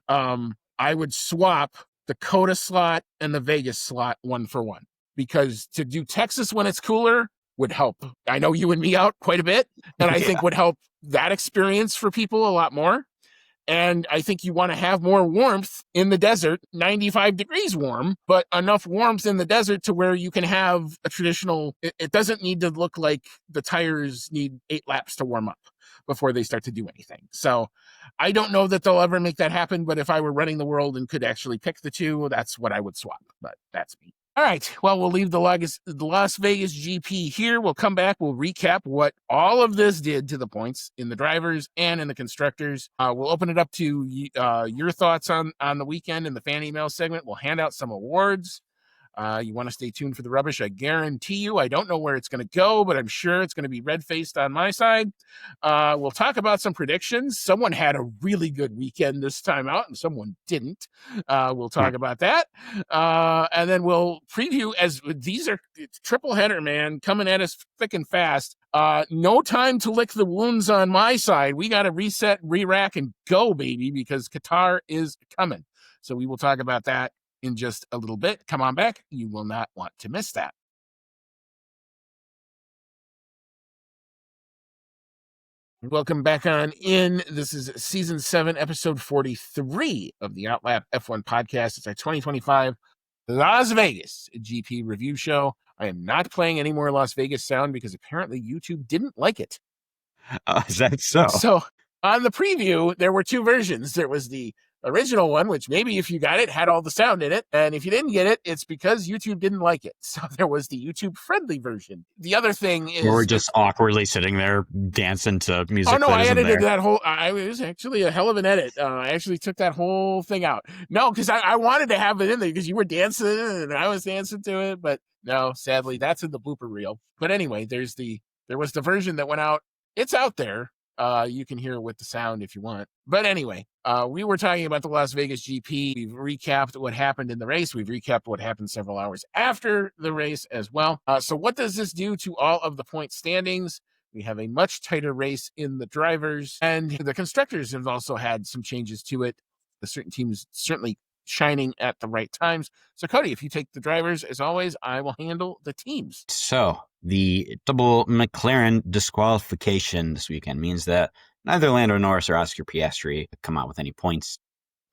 I would swap the Coda slot and the Vegas slot 1 for 1, because to do Texas when it's cooler would help. I know you and me out quite a bit, and I think would help that experience for people a lot more. And I think you want to have more warmth in the desert, 95 degrees warm, but enough warmth in the desert to where you can have a traditional, it doesn't need to look like the tires need 8 laps to warm up before they start to do anything. So I don't know that they'll ever make that happen, but if I were running the world and could actually pick the two, that's what I would swap, but that's me. All right, well, we'll leave the Las Vegas GP here. We'll come back. We'll recap what all of this did to the points in the drivers and in the constructors. We'll open it up to your thoughts on the weekend in the fan email segment. We'll hand out some awards. You want to stay tuned for the rubbish. I guarantee you, I don't know where it's going to go, but I'm sure it's going to be red-faced on my side. We'll talk about some predictions. Someone had a really good weekend this time out, and someone didn't. We'll talk about that. And then we'll preview, as these are triple header, man, coming at us thick and fast. No time to lick the wounds on my side. We got to reset, re-rack, and go, baby, because Qatar is coming. So we will talk about that in just a little bit. Come on back. You will not want to miss that. Welcome back on in. This is season 7, episode 43 of the Outlap F1 podcast. It's our 2025 Las Vegas GP review show. I am not playing any more Las Vegas sound because apparently YouTube didn't like it. Is that so? So on the preview, there were 2 versions. There was the original one, which maybe if you got it, had all the sound in it. And if you didn't get it, it's because YouTube didn't like it. So there was the YouTube-friendly version. The other thing is... We're just awkwardly sitting there dancing to music. Oh, no, I edited that whole... It was actually a hell of an edit. I actually took that whole thing out. No, because I wanted to have it in there because you were dancing and I was dancing to it. But no, sadly, that's in the blooper reel. But anyway, there was the version that went out. It's out there. You can hear it with the sound if you want. But anyway, we were talking about the Las Vegas GP. We've recapped what happened in the race. We've recapped what happened several hours after the race as well. So what does this do to all of the point standings? We have a much tighter race in the drivers, and the constructors have also had some changes to it. The certain teams certainly shining at the right times. So Cody, if you take the drivers, as always, I will handle the teams. So the double McLaren disqualification this weekend means that neither Lando Norris or Oscar Piastri come out with any points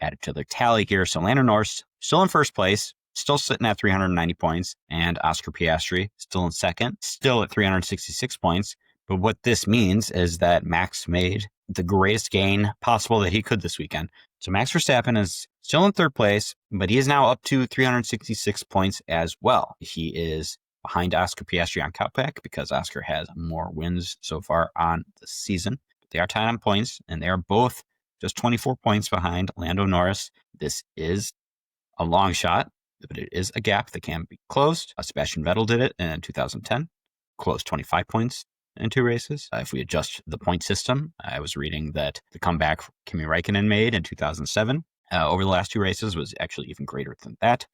added to their tally here. So Lando Norris still in first place, still sitting at 390 points, and Oscar Piastri still in second, still at 366 points. But what this means is that Max made the greatest gain possible that he could this weekend. So Max Verstappen is still in third place, but he is now up to 366 points as well. He is behind Oscar Piastri on Cutback because Oscar has more wins so far on the season. They are tied on points, and they are both just 24 points behind Lando Norris. This is a long shot, but it is a gap that can be closed. Sebastian Vettel did it in 2010, closed 25 points in 2 races. If we adjust the point system, I was reading that the comeback Kimi Räikkönen made in 2007 over the last 2 races was actually even greater than that.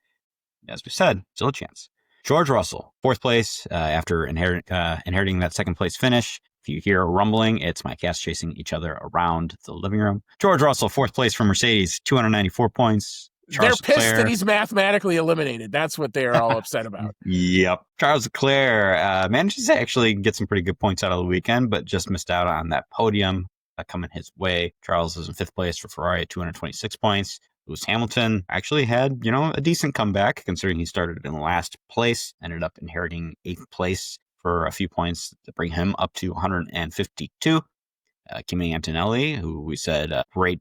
As we said, still a chance. George Russell, 4th place after inheriting that 2nd place finish. If you hear a rumbling, it's my cats chasing each other around the living room. George Russell, 4th place for Mercedes, 294 points. They're pissed that he's mathematically eliminated. That's what they're all upset about. Yep. Charles Leclerc manages to actually get some pretty good points out of the weekend, but just missed out on that podium coming his way. Charles is in 5th place for Ferrari at 226 points. Lewis Hamilton actually had, a decent comeback considering he started in last place, ended up inheriting 8th place for a few points to bring him up to 152. Kimi Antonelli, who we said great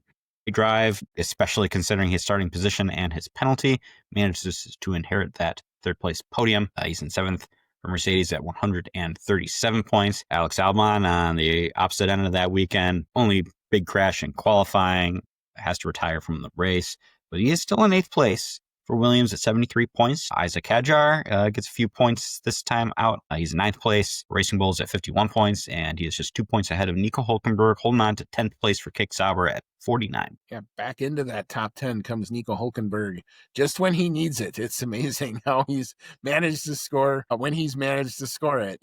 drive, especially considering his starting position and his penalty, manages to inherit that 3rd place podium. He's in 7th for Mercedes at 137 points. Alex Albon on the opposite end of that weekend, only big crash in qualifying, has to retire from the race, but he is still in 8th place for Williams at 73 points. Isaac Hadjar gets a few points this time out. He's in 9th place. Racing Bulls at 51 points, and he is just 2 points ahead of Nico Hulkenberg, holding on to 10th place for Kick Sauber at 49. Yeah, back into that top 10 comes Nico Hulkenberg just when he needs it. It's amazing how he's managed to score. When he's managed to score it,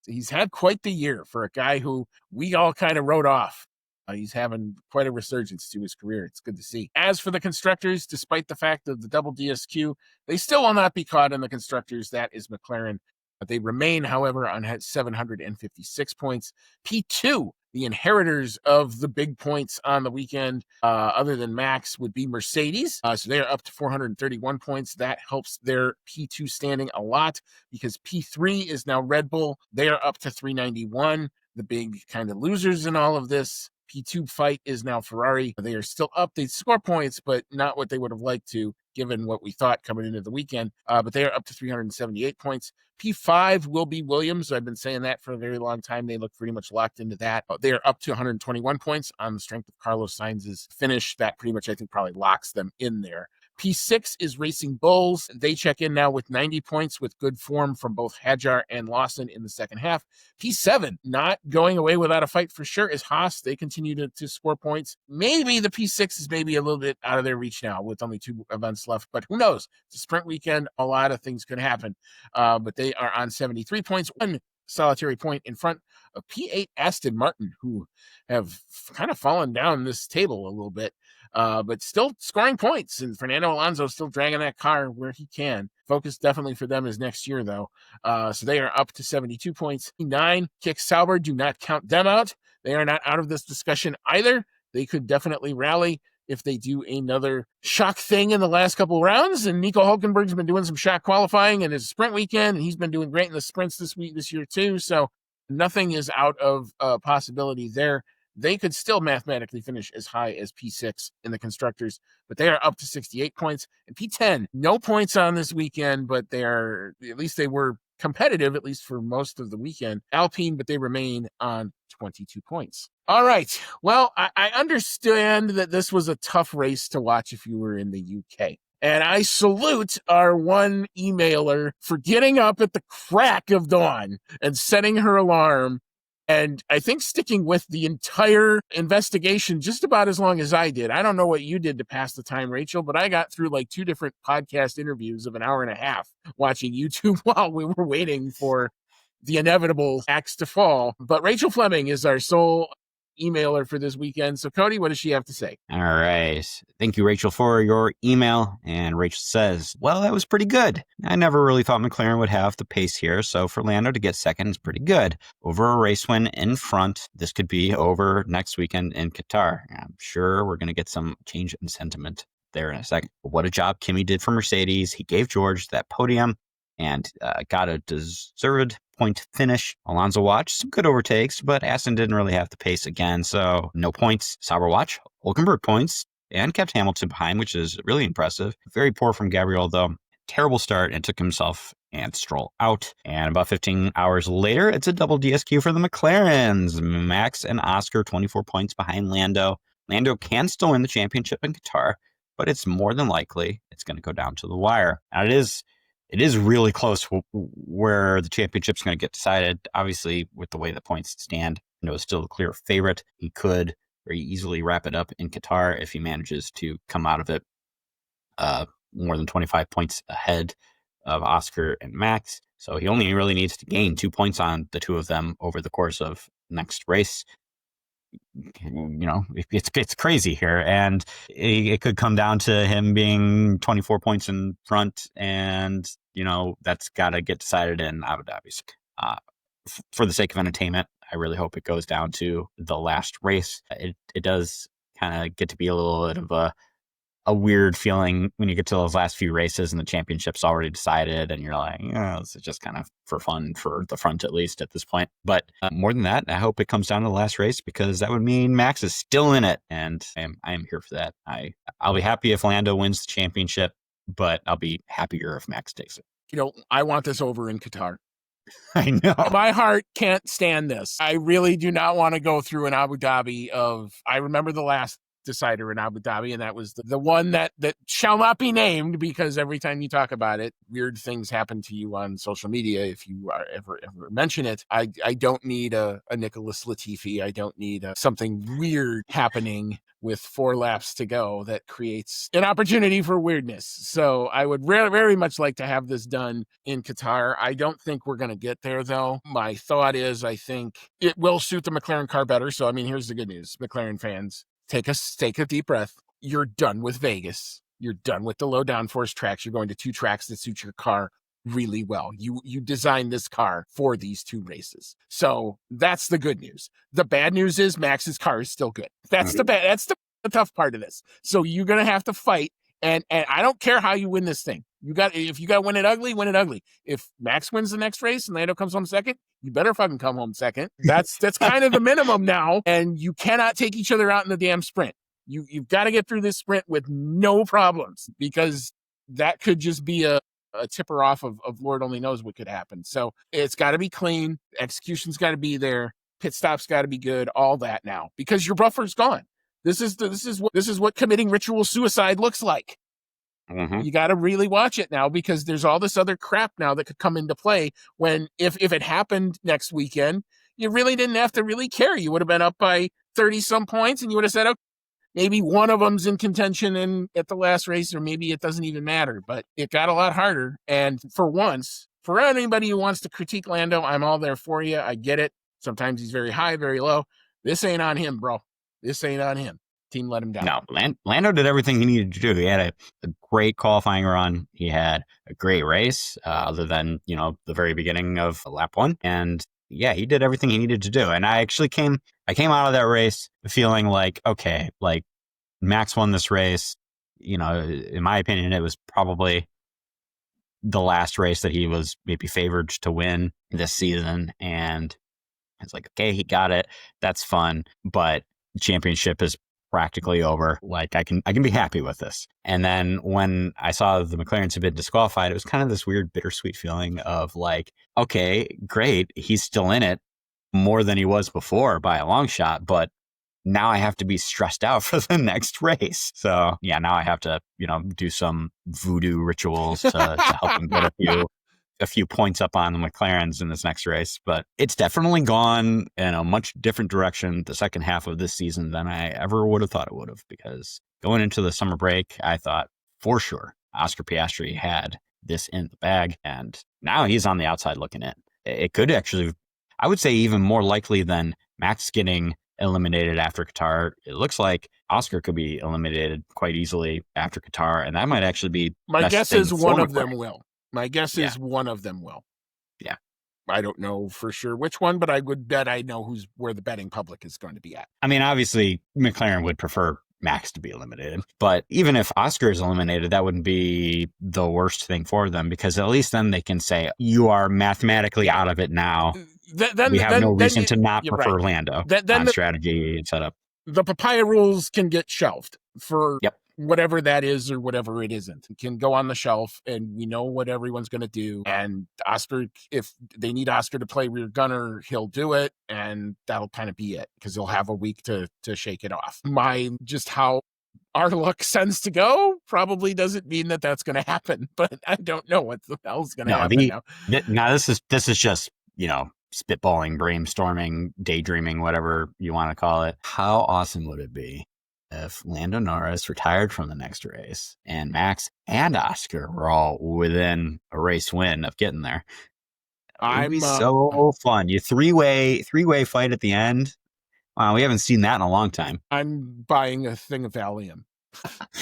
he's had quite the year for a guy who we all kind of wrote off. He's having quite a resurgence to his career. It's good to see. As for the constructors, despite the fact of the double DSQ, they still will not be caught in the constructors. That is McLaren. They remain, however, on 756 points. P2, the inheritors of the big points on the weekend, other than Max, would be Mercedes. So they are up to 431 points. That helps their P2 standing a lot because P3 is now Red Bull. They are up to 391. The big kind of losers in all of this. P2 fight is now Ferrari. They are still up. They score points, but not what they would have liked to, given what we thought coming into the weekend. But they are up to 378 points. P5 will be Williams. I've been saying that for a very long time. They look pretty much locked into that. They are up to 121 points on the strength of Carlos Sainz's finish. That pretty much, I think, probably locks them in there. P6 is Racing Bulls. They check in now with 90 points with good form from both Hadjar and Lawson in the second half. P7, not going away without a fight for sure, is Haas. They continue to score points. Maybe the P6 is maybe a little bit out of their reach now with only 2 events left, but who knows? It's a sprint weekend. A lot of things could happen. But they are on 73 points. One solitary point in front of P8 Aston Martin, who have kind of fallen down this table a little bit, but still scoring points. And Fernando Alonso still dragging that car where he can. Focus definitely for them is next year, though. So they are up to 72 points. 9, Kick Sauber, do not count them out. They are not out of this discussion either. They could definitely rally if they do another shock thing in the last couple of rounds. And Nico Hulkenberg's been doing some shock qualifying in his sprint weekend, and he's been doing great in the sprints this year too. So nothing is out of possibility there. They could still mathematically finish as high as P6 in the constructors, but they are up to 68 points. And P10, no points on this weekend, but they were competitive, at least for most of the weekend. Alpine, but they remain on 22 points. All right. Well, I understand that this was a tough race to watch if you were in the UK. And I salute our one emailer for getting up at the crack of dawn and setting her alarm. And I think sticking with the entire investigation just about as long as I did. I don't know what you did to pass the time, Rachel, but I got through like 2 different podcast interviews of an hour and a half watching YouTube while we were waiting for the inevitable axe to fall. But Rachel Fleming is our sole emailer for this weekend. So Cody, what does she have to say? All right. Thank you, Rachel, for your email. And Rachel says, well, that was pretty good. I never really thought McLaren would have the pace here. So for Lando to get second is pretty good. Over a race win in front, this could be over next weekend in Qatar. I'm sure we're going to get some change in sentiment there in a second. But what a job Kimi did for Mercedes. He gave George that podium and got a deserved point finish. Alonso watched some good overtakes, but Aston didn't really have the pace again, so no points. Sauber watch, Hulkenberg points, and kept Hamilton behind, which is really impressive. Very poor from Gabriel, though. Terrible start, and took himself and Stroll out. And about 15 hours later, it's a double DSQ for the McLarens. Max and Oscar, 24 points behind Lando. Lando can still win the championship in Qatar, but it's more than likely it's going to go down to the wire. Now, it is really close where the championship's going to get decided. Obviously, with the way the points stand, is still the clear favorite. He could very easily wrap it up in Qatar if he manages to come out of it more than 25 points ahead of Oscar and Max. So he only really needs to gain 2 points on the two of them over the course of next race. It's crazy here, and it could come down to him being 24 points in front, and that's got to get decided in Abu Dhabi. For the sake of entertainment, I really hope it goes down to the last race. It does kind of get to be a little bit of a weird feeling when you get to those last few races and the championship's already decided, and you're like, this is just kind of for fun for the front, at least at this point. But more than that, I hope it comes down to the last race, because that would mean Max is still in it, and I am here for that. I'll be happy if Lando wins the championship, but I'll be happier if Max takes it. I want this over in Qatar. I know. My heart can't stand this. I really do not want to go through an Abu Dhabi I remember the last decider in Abu Dhabi, and that was the one that shall not be named, because every time you talk about it, weird things happen to you on social media if you are ever mention it. I don't need a Nicholas Latifi. I don't need something weird happening with 4 laps to go that creates an opportunity for weirdness. So I would very much like to have this done in Qatar. I don't think we're going to get there, though. My thought is I think it will suit the McLaren car better. So, here's the good news, McLaren fans. Take a deep breath. You're done with Vegas. You're done with the low downforce tracks. You're going to 2 tracks that suit your car really well. You designed this car for these 2 races. So that's the good news. The bad news is Max's car is still good. That's the tough part of this. So you're going to have to fight. And I don't care how you win this thing. If you got to win it ugly, win it ugly. If Max wins the next race and Lando comes home second, you better fucking come home second. That's kind of the minimum now. And you cannot take each other out in the damn sprint. You've got to get through this sprint with no problems, because that could just be a tipper off of Lord only knows what could happen. So it's got to be clean. Execution's got to be there. Pit stop's got to be good. All that now, because your buffer's gone. This is what committing ritual suicide looks like. Mm-hmm. You got to really watch it now, because there's all this other crap now that could come into play when if it happened next weekend, you really didn't have to really care. You would have been up by 30 some points, and you would have said, okay, maybe one of them's in contention at the last race, or maybe it doesn't even matter. But it got a lot harder. And for once for anybody who wants to critique Lando, I'm all there for you. I get it. Sometimes he's very high, very low. This ain't on him, bro. This ain't on him. Team let him down. No, Lando did everything he needed to do. He had a great qualifying run. He had a great race, other than, the very beginning of lap 1. And yeah, he did everything he needed to do. And I actually came out of that race feeling like, okay, like Max won this race. In my opinion, it was probably the last race that he was maybe favored to win this season. And it's like, okay, he got it. That's fun. But the championship is practically over. Like I can be happy with this. And then when I saw the McLarens had been disqualified, it was kind of this weird bittersweet feeling of like, okay, great. He's still in it more than he was before by a long shot, but now I have to be stressed out for the next race. So yeah, now I have to, do some voodoo rituals to help him get a few points up on the McLarens in this next race. But it's definitely gone in a much different direction the second half of this season than I ever would have thought it would have, because going into the summer break, I thought for sure Oscar Piastri had this in the bag, and now he's on the outside looking in. It could actually, I would say, even more likely than Max getting eliminated after Qatar. It looks like Oscar could be eliminated quite easily after Qatar, and that might actually be my guess is one of them will. My guess is one of them will. Yeah. I don't know for sure which one, but I would bet I know where the betting public is going to be at. I mean, obviously, McLaren would prefer Max to be eliminated. But even if Oscar is eliminated, that wouldn't be the worst thing for them, because at least then they can say, you are mathematically out of it now. We have no reason to not prefer Lando on strategy and setup. The papaya rules can get shelved for whatever that is or whatever it isn't. It can go on the shelf, and we know what everyone's going to do. And Oscar, if they need Oscar to play rear gunner, he'll do it, and that'll kind of be it, because he'll have a week to shake it off. Just how our luck sends to go probably doesn't mean that that's going to happen, but I don't know what the hell's going to happen now. Now this is just, spitballing, brainstorming, daydreaming, whatever you want to call it. How awesome would it be if Lando Norris retired from the next race and Max and Oscar were all within a race win of getting there? It would be so fun. You three-way fight at the end. Wow, we haven't seen that in a long time. I'm buying a thing of Valium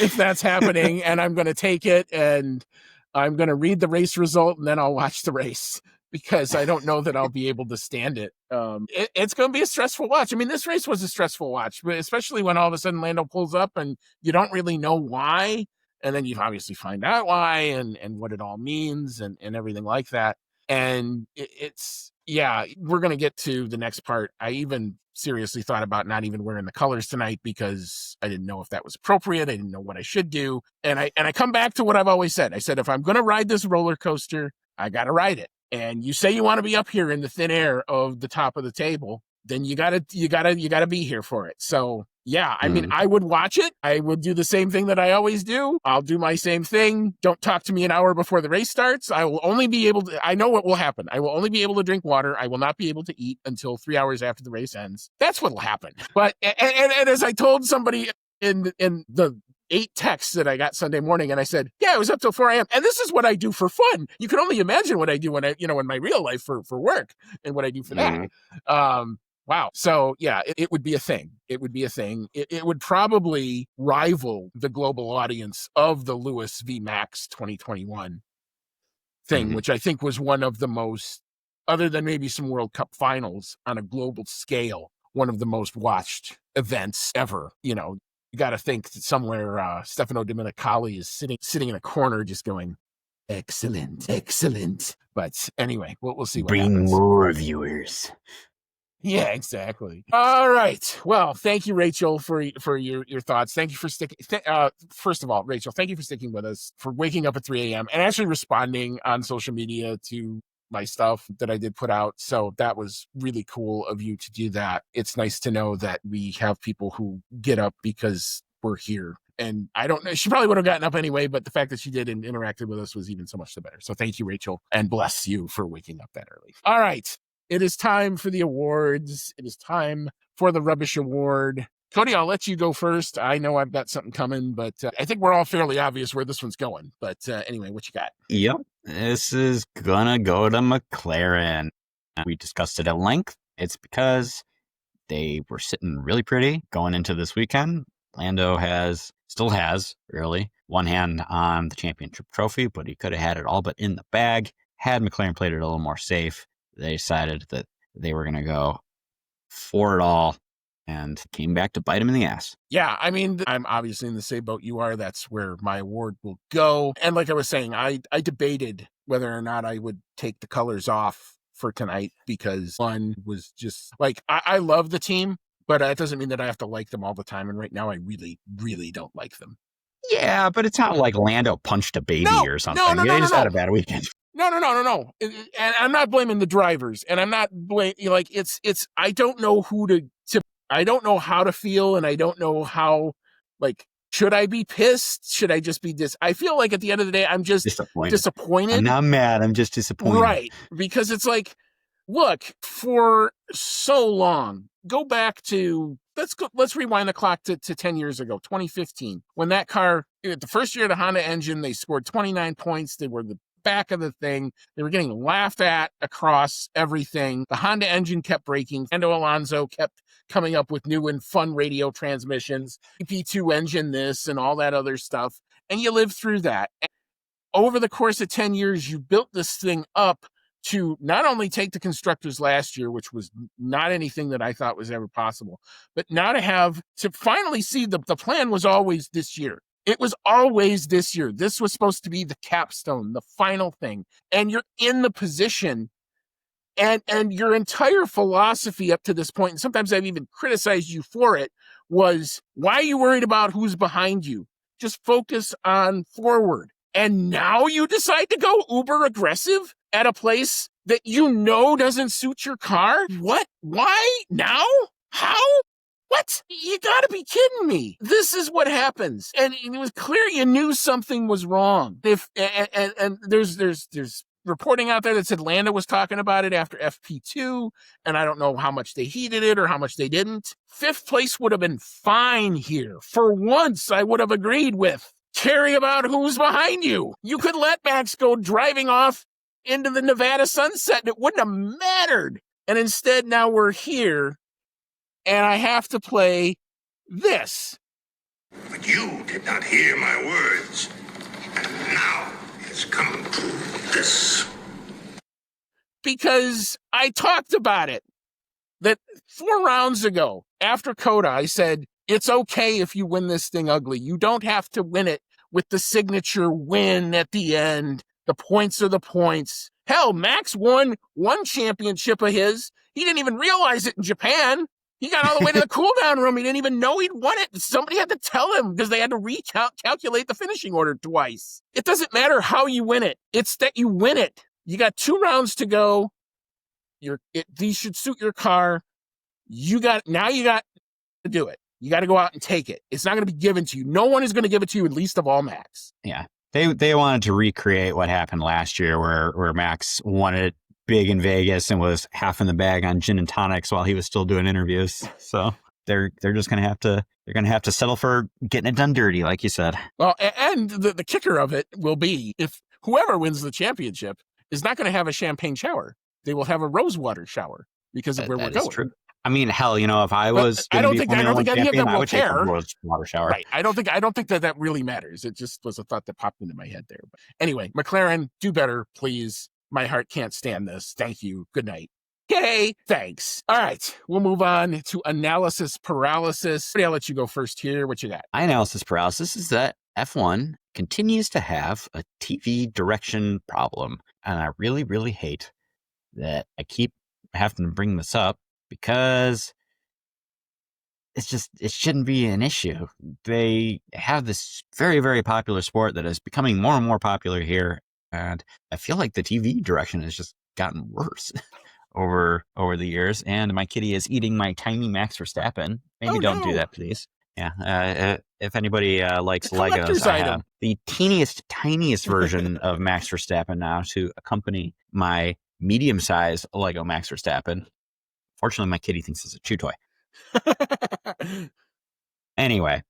if that's happening, and I'm going to take it, and I'm going to read the race result, and then I'll watch the race, because I don't know that I'll be able to stand it. It's going to be a stressful watch. I mean, this race was a stressful watch, but especially when all of a sudden Lando pulls up and you don't really know why. And then you obviously find out why and what it all means and everything like that. And we're going to get to the next part. I even seriously thought about not even wearing the colors tonight, because I didn't know if that was appropriate. I didn't know what I should do. And I come back to what I've always said. I said, if I'm going to ride this roller coaster, I got to ride it. And you say you want to be up here in the thin air of the top of the table, then you gotta be here for it. So yeah, I mean, I would watch it. I would do the same thing that I always do. I'll do my same thing. Don't talk to me an hour before the race starts. I will only be able to, I know what will happen. I will only be able to drink water. I will not be able to eat until 3 hours after the race ends. That's what will happen. But, and as I told somebody in the 8 texts that I got Sunday morning, and I said, yeah, I was up till 4 a.m. And this is what I do for fun. You can only imagine what I do in my real life for work, and what I do for that. Wow. So yeah, it would be a thing. It would be a thing. It would probably rival the global audience of the Lewis v. Max 2021 thing, which I think was one of the most, other than maybe some World Cup finals on a global scale, one of the most watched events ever. You got to think that somewhere Stefano Domenicali is sitting in a corner just going, excellent, excellent. But anyway, we'll see what happens. Bring more viewers. Yeah, exactly. All right. Well, thank you, Rachel, for your thoughts. Thank you for sticking. First of all, Rachel, thank you for sticking with us, for waking up at 3 a.m. and actually responding on social media to my stuff that I did put out. So that was really cool of you to do that. It's nice to know that we have people who get up because we're here. And I don't know, she probably would have gotten up anyway, but the fact that she did and interacted with us was even so much the better. So thank you, Rachel, and bless you for waking up that early. All right. It is time for the awards. It is time for the Rubbish Award. Cody, I'll let you go first. I know I've got something coming, but I think we're all fairly obvious where this one's going. But anyway, what you got? Yep. This is gonna go to McLaren. We discussed it at length. It's because they were sitting really pretty going into this weekend. Lando still has, really, one hand on the championship trophy, but he could have had it all but in the bag. Had McLaren played it a little more safe, they decided that they were going to go for it all and came back to bite him in the ass. Yeah, I mean, I'm obviously in the same boat you are. That's where my award will go. And like I was saying, I debated whether or not I would take the colors off for tonight because one was just like, I love the team, but that doesn't mean that I have to like them all the time. And right now, I really, really don't like them. Yeah, but it's not like Lando punched a baby or something. He just had a bad weekend. No. And I'm not blaming the drivers, and I'm not blaming, like, it's, I don't know who to I don't know how to feel, and I don't know how, like, should I be pissed? Should I just be I feel like at the end of the day, I'm just disappointed. I'm not mad. I'm just disappointed. Right. Because it's like, look, for so long, go back to, let's rewind the clock to 10 years ago, 2015, when that car, the first year of the Honda engine, they scored 29 points. They were the back of the thing. They were getting laughed at across everything. The Honda engine kept breaking. Fernando Alonso kept coming up with new and fun radio transmissions, EP2 engine this and all that other stuff. And you lived through that. And over the course of 10 years, you built this thing up to not only take the constructors last year, which was not anything that I thought was ever possible, but now to finally see the plan was always this year. It was always this year. This was supposed to be the capstone, the final thing. And you're in the position, and your entire philosophy up to this point, and sometimes I've even criticized you for it, was, why are you worried about who's behind you? Just focus on forward. And now you decide to go uber aggressive at a place that you know doesn't suit your car? What? Why? Now? How? What? You gotta be kidding me. This is what happens. And it was clear you knew something was wrong. And there's reporting out there that said Lando was talking about it after FP2, and I don't know how much they heeded it or how much they didn't. 5th place would have been fine here. For once, I would have agreed with. Carry about who's behind you. You could let Max go driving off into the Nevada sunset, and it wouldn't have mattered. And instead, now we're here, and I have to play this. But you did not hear my words, and now it's come to this. Because I talked about it. That 4 rounds ago, after Coda, I said, it's okay if you win this thing ugly. You don't have to win it with the signature win at the end. The points are the points. Hell, Max won one championship of his. He didn't even realize it in Japan. He got all the way to the cool-down room. He didn't even know he'd won it. Somebody had to tell him because they had to recalculate the finishing order twice. It doesn't matter how you win it. It's that you win it. You got 2 rounds to go. These should suit your car. You got to do it. You got to go out and take it. It's not going to be given to you. No one is going to give it to you, at least of all Max. Yeah. They wanted to recreate what happened last year where Max won it big in Vegas and was half in the bag on gin and tonics while he was still doing interviews. So they're just going to have to settle for getting it done dirty, like you said. Well, and the kicker of it will be, if whoever wins the championship is not going to have a champagne shower, they will have a rosewater shower because of where we're going. True. I mean, hell, if I was going to be Formula 1 champion, I would take a rosewater shower. Right. I don't think that really matters. It just was a thought that popped into my head there. But anyway, McLaren, do better, please. My heart can't stand this. Thank you. Good night. Yay. Thanks. All right. We'll move on to analysis paralysis. I'll let you go first here. What you got? My analysis paralysis is that F1 continues to have a TV direction problem. And I really, really hate that I keep having to bring this up because it shouldn't be an issue. They have this very, very popular sport that is becoming more and more popular here. And I feel like the TV direction has just gotten worse over the years. And my kitty is eating my tiny Max Verstappen. Maybe don't do that, please. Yeah. If anybody likes Legos, I have the tiniest version of Max Verstappen now to accompany my medium-sized Lego Max Verstappen. Fortunately, my kitty thinks it's a chew toy. Anyway,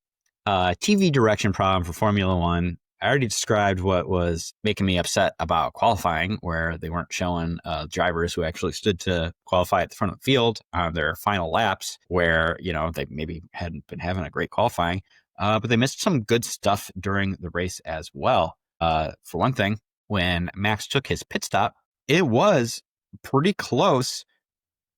TV direction problem for Formula One. I already described what was making me upset about qualifying, where they weren't showing drivers who actually stood to qualify at the front of the field on their final laps, where, they maybe hadn't been having a great qualifying, but they missed some good stuff during the race as well. For one thing, when Max took his pit stop, it was pretty close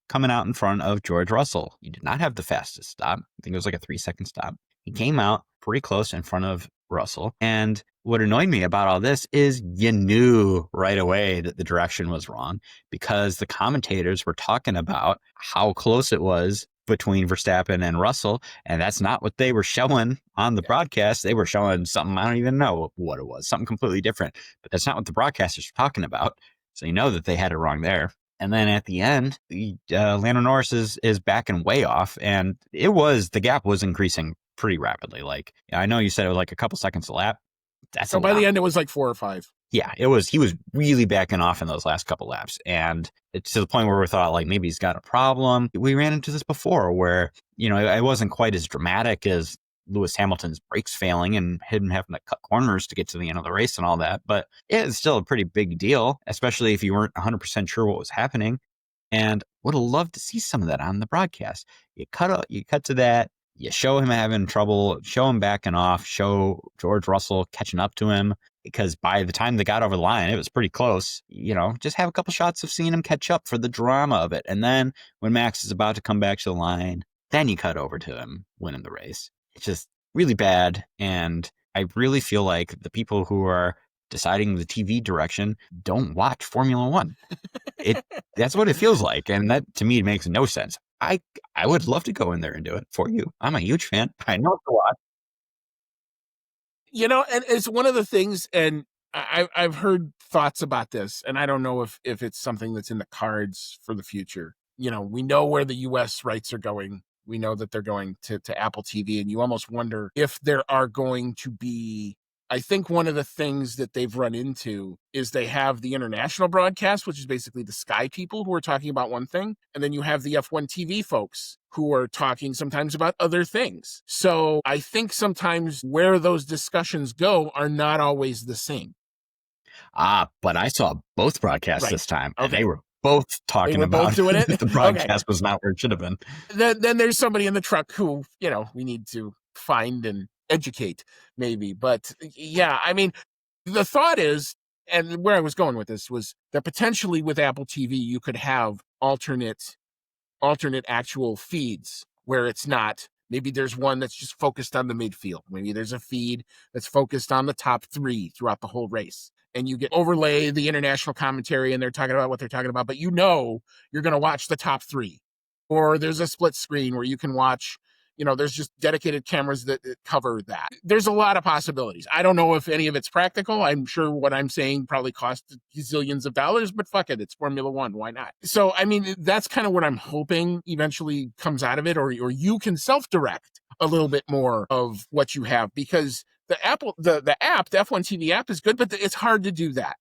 coming out in front of George Russell. He did not have the fastest stop. I think it was like a 3-second stop. He came out pretty close in front of Russell. And what annoyed me about all this is you knew right away that the direction was wrong, because the commentators were talking about how close it was between Verstappen and Russell. And that's not what they were showing on the broadcast. They were showing something, I don't even know what it was, something completely different. But that's not what the broadcasters were talking about. So you know that they had it wrong there. And then at the end, Lando Norris is backing way off. And the gap was increasing pretty rapidly. Like, I know you said it was like a couple seconds a lap. So by the end, it was like 4 or 5. Yeah, it was. He was really backing off in those last couple laps. And it's to the point where we thought, like, maybe he's got a problem. We ran into this before where, it wasn't quite as dramatic as Lewis Hamilton's brakes failing and him having to cut corners to get to the end of the race and all that. But it's still a pretty big deal, especially if you weren't 100% sure what was happening. And would have loved to see some of that on the broadcast. You cut to that. You show him having trouble, show him backing off, show George Russell catching up to him, because by the time they got over the line, it was pretty close. Just have a couple shots of seeing him catch up for the drama of it. And then when Max is about to come back to the line, then you cut over to him winning the race. It's just really bad. And I really feel like the people who are deciding the TV direction don't watch Formula One. That's what it feels like. And that, to me, makes no sense. I would love to go in there and do it for you. I'm a huge fan. I know it's a lot. And it's one of the things, and I've heard thoughts about this, and I don't know if it's something that's in the cards for the future. We know where the U.S. rights are going. We know that they're going to Apple TV, and you almost wonder if there are going to be, I think one of the things that they've run into is they have the international broadcast, which is basically the Sky people who are talking about one thing. And then you have the F1 TV folks who are talking sometimes about other things. So I think sometimes where those discussions go are not always the same. But I saw both broadcasts this time. Okay. And they were both talking about both doing it. The broadcast was not where it should have been. Then there's somebody in the truck who, we need to find and educate, maybe. But yeah, I mean, the thought is, and where I was going with this was that potentially with Apple TV, you could have alternate actual feeds where it's not, maybe there's one that's just focused on the midfield. Maybe there's a feed that's focused on the top 3 throughout the whole race. And you get overlay the international commentary and they're talking about what they're talking about, but you're going to watch the top 3. Or there's a split screen where you can watch, there's just dedicated cameras that cover that. There's a lot of possibilities. I don't know if any of it's practical. I'm sure what I'm saying probably costs zillions of dollars, but fuck it. It's Formula One. Why not? So, I mean, that's kind of what I'm hoping eventually comes out of it, or you can self-direct a little bit more of what you have, because the app, the F1 TV app is good, but it's hard to do that.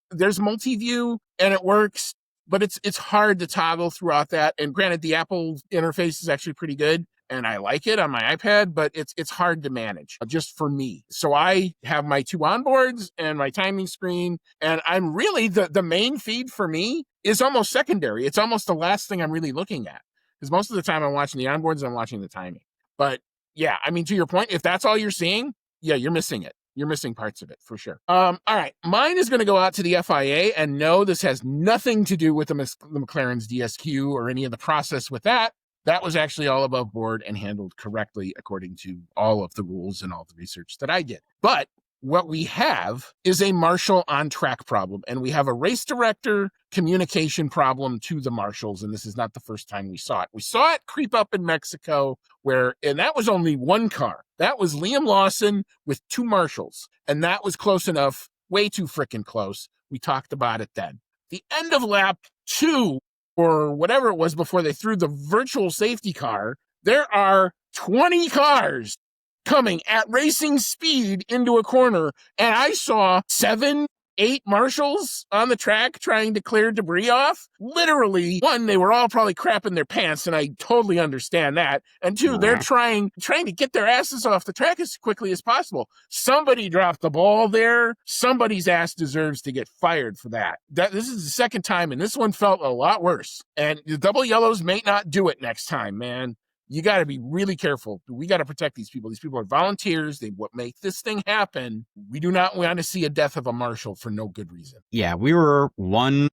There's multi-view and it works, but it's hard to toggle throughout that. And granted, the Apple interface is actually pretty good, and I like it on my iPad, but it's hard to manage just for me. So I have my 2 onboards and my timing screen, and I'm really, the main feed for me is almost secondary. It's almost the last thing I'm really looking at, because most of the time I'm watching the onboards, I'm watching the timing. But yeah, I mean, to your point, if that's all you're seeing, yeah, you're missing it. You're missing parts of it for sure. All right. Mine is going to go out to the FIA, and no, this has nothing to do with the McLaren's DSQ or any of the process with that. That was actually all above board and handled correctly according to all of the rules and all the research that I did. But what we have is a marshal on track problem, and we have a race director communication problem to the marshals. And this is not the first time we saw it. We saw it creep up in Mexico and that was only one car. That was Liam Lawson with 2 marshals. And that was close enough, way too freaking close. We talked about it then. The end of lap 2, or whatever it was before they threw the virtual safety car, there are 20 cars coming at racing speed into a corner, and I saw 7 8 marshals on the track trying to clear debris off. Literally, one, they were all probably crapping their pants, and I totally understand that. And two, they're trying to get their asses off the track as quickly as possible. Somebody dropped the ball there. Somebody's ass deserves to get fired for that. This is the second time, and this one felt a lot worse. And the double yellows may not do it next time, man. You got to be really careful. We got to protect these people. These people are volunteers. They what make this thing happen. We do not want to see a death of a marshal for no good reason. Yeah, we were one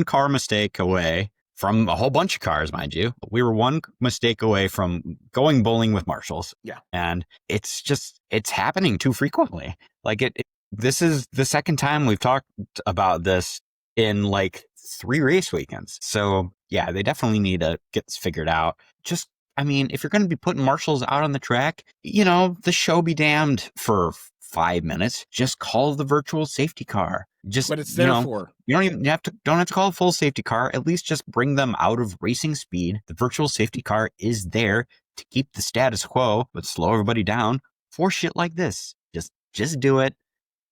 car mistake away from a whole bunch of cars, mind you. We were one mistake away from going bowling with marshals. Yeah. And it's happening too frequently. Like this is the second time we've talked about this in like 3 race weekends. So yeah, they definitely need to get this figured out. If you're going to be putting marshals out on the track, the show be damned for 5 minutes. Just call the virtual safety car. What it's there for. You don't have to call a full safety car. At least just bring them out of racing speed. The virtual safety car is there to keep the status quo, but slow everybody down for shit like this. Just do it,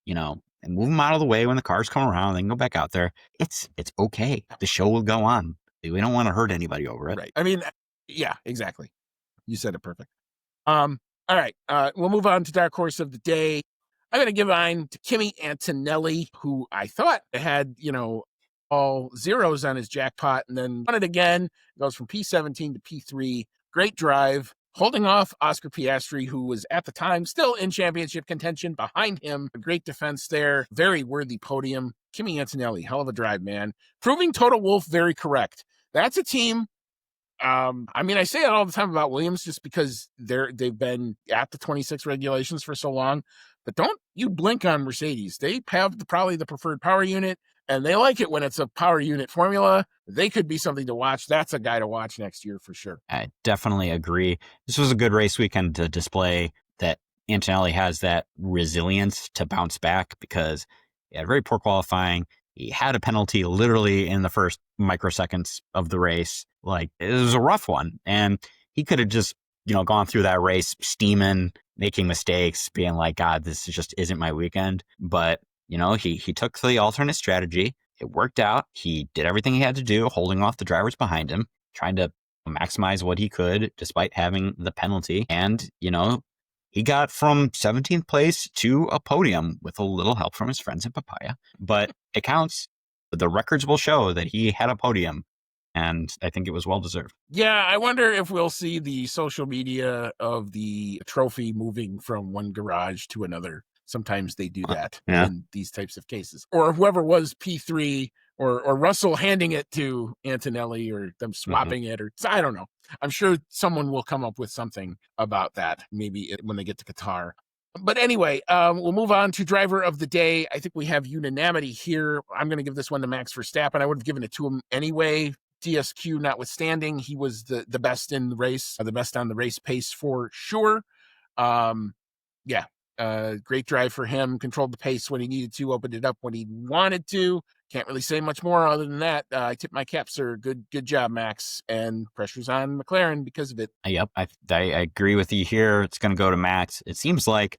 and move them out of the way when the cars come around. They can go back out there. It's okay. The show will go on. We don't want to hurt anybody over it. Right. I mean, yeah, exactly. You said it perfect. All right. We'll move on to Dark Horse of the Day. I'm going to give mine to Kimi Antonelli, who I thought had, all zeros on his jackpot and then won it again. Goes from P17 to P3. Great drive. Holding off Oscar Piastri, who was at the time still in championship contention behind him. A great defense there. Very worthy podium. Kimi Antonelli, hell of a drive, man. Proving Toto Wolff very correct. That's a team. I say it all the time about Williams just because they've been at the 26 regulations for so long, but don't you blink on Mercedes. They have probably the preferred power unit, and they like it when it's a power unit formula. They could be something to watch. That's a guy to watch next year for sure. I definitely agree. This was a good race weekend to display that Antonelli has that resilience to bounce back because he had very poor qualifying. He had a penalty literally in the first microseconds of the race. Like, it was a rough one. And he could have just, gone through that race steaming, making mistakes, being like, God, this just isn't my weekend. But, he took the alternate strategy. It worked out. He did everything he had to do, holding off the drivers behind him, trying to maximize what he could despite having the penalty. And, he got from 17th place to a podium with a little help from his friends in Papaya. But it counts. The records will show that he had a podium. And I think it was well-deserved. Yeah, I wonder if we'll see the social media of the trophy moving from one garage to another. Sometimes they do that in these types of cases. Or whoever was P3 or Russell handing it to Antonelli or them swapping it. Or I don't know. I'm sure someone will come up with something about that, maybe when they get to Qatar. But anyway, we'll move on to driver of the day. I think we have unanimity here. I'm going to give this one to Max Verstappen. I would have given it to him anyway. DSQ notwithstanding, he was the best in the race, the best on the race pace for sure. Great drive for him. Controlled the pace when he needed to, opened it up when he wanted to. Can't really say much more other than that. I tip my cap, sir. Good job, Max. And pressure's on McLaren because of it. Yep, I agree with you here. It's going to go to Max. It seems like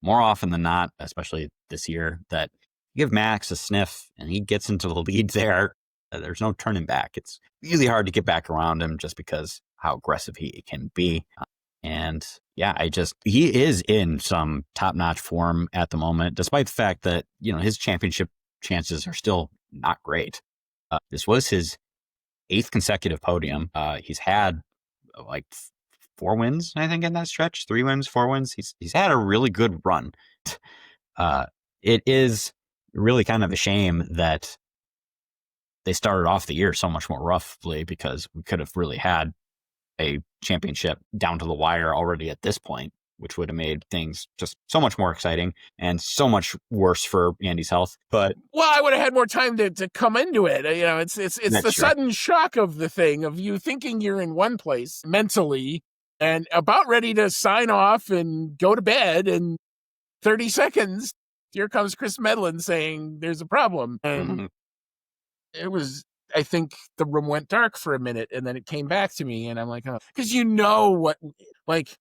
more often than not, especially this year, that you give Max a sniff and he gets into the lead there. There's no turning back. It's really hard to get back around him just because how aggressive he can be. And yeah, he is in some top-notch form at the moment, despite the fact that, his championship chances are still not great. This was his 8th consecutive podium. He's had like 4 wins, I think, in that stretch. 3 wins, 4 wins. He's had a really good run. It is really kind of a shame that they started off the year so much more roughly because we could have really had a championship down to the wire already at this point, which would have made things just so much more exciting and so much worse for Andy's health. But I would have had more time to come into it. It's the true. Sudden shock of the thing of you thinking you're in one place mentally and about ready to sign off and go to bed, and 30 seconds, here comes Chris Medlin saying there's a problem. And it was, I think the room went dark for a minute and then it came back to me and I'm like, oh, because what, like,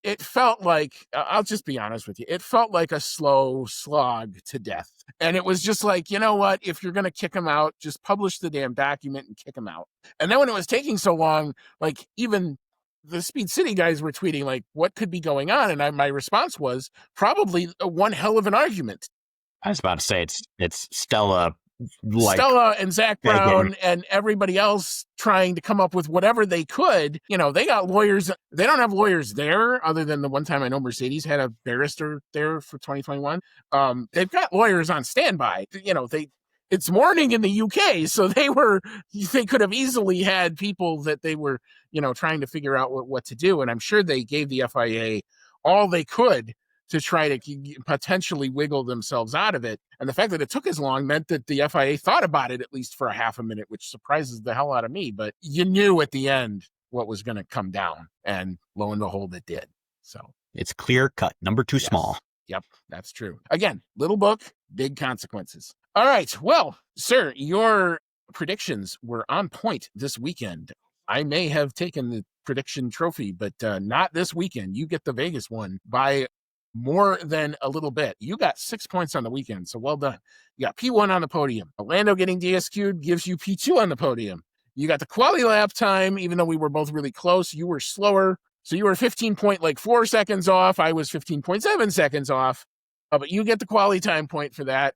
it felt like, I'll just be honest with you, it felt like a slow slog to death. And it was just like, you know what, if you're going to kick him out, just publish the damn document and kick him out. And then when it was taking so long, like even the Speed City guys were tweeting like, what could be going on? And my response was probably one hell of an argument. I was about to say it's Stella. Like, Stella and Zach Brown and everybody else trying to come up with whatever they could. You know, they got lawyers. They don't have lawyers there other than the one time I know Mercedes had a barrister there for 2021. They've got lawyers on standby. You know, it's morning in the UK, so they could have easily had people that they were, you know, trying to figure out what to do. And I'm sure they gave the FIA all they could to try to potentially wiggle themselves out of it. And the fact that it took as long meant that the FIA thought about it at least for a half a minute, which surprises the hell out of me. But you knew at the end what was going to come down. And lo and behold, it did. So it's clear cut. Number 2 small. Yep, that's true. Again, little book, big consequences. All right. Well, sir, your predictions were on point this weekend. I may have taken the prediction trophy, but not this weekend. You get the Vegas one by more than a little bit. You got 6 points on the weekend, so well done. You got P1 on the podium. Orlando getting DSQ'd gives you P2 on the podium. You got the quali lap time, even though we were both really close. You were slower, so you were 15.4 seconds off. I was 15.7 seconds off, but you get the quali time point for that.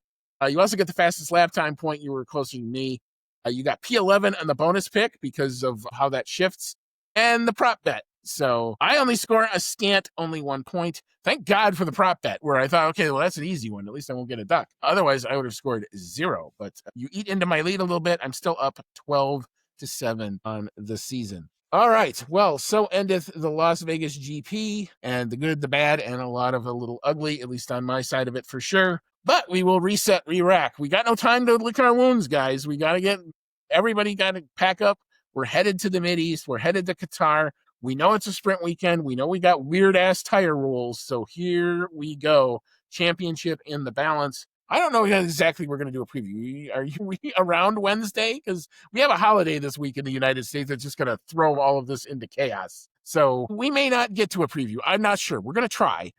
You also get the fastest lap time point. You were closer to me. You got P11 on the bonus pick because of how that shifts, and the prop bet. So I only score a scant only 1 point. Thank God for the prop bet where I thought, okay, well, that's an easy one. At least I won't get a duck. Otherwise, I would have scored 0. But you eat into my lead a little bit. I'm still up 12-7 on the season. All right. Well, so endeth the Las Vegas GP, and the good, the bad, and a lot of a little ugly, at least on my side of it for sure. But we will reset, re-rack. We got no time to lick our wounds, guys. Everybody got to pack up. We're headed to the Mideast. We're headed to Qatar. We know it's a sprint weekend. We know we got weird-ass tire rules. So here we go. Championship in the balance. I don't know exactly we're going to do a preview. Are we around Wednesday? Because we have a holiday this week in the United States that's just going to throw all of this into chaos. So we may not get to a preview. I'm not sure. We're going to try,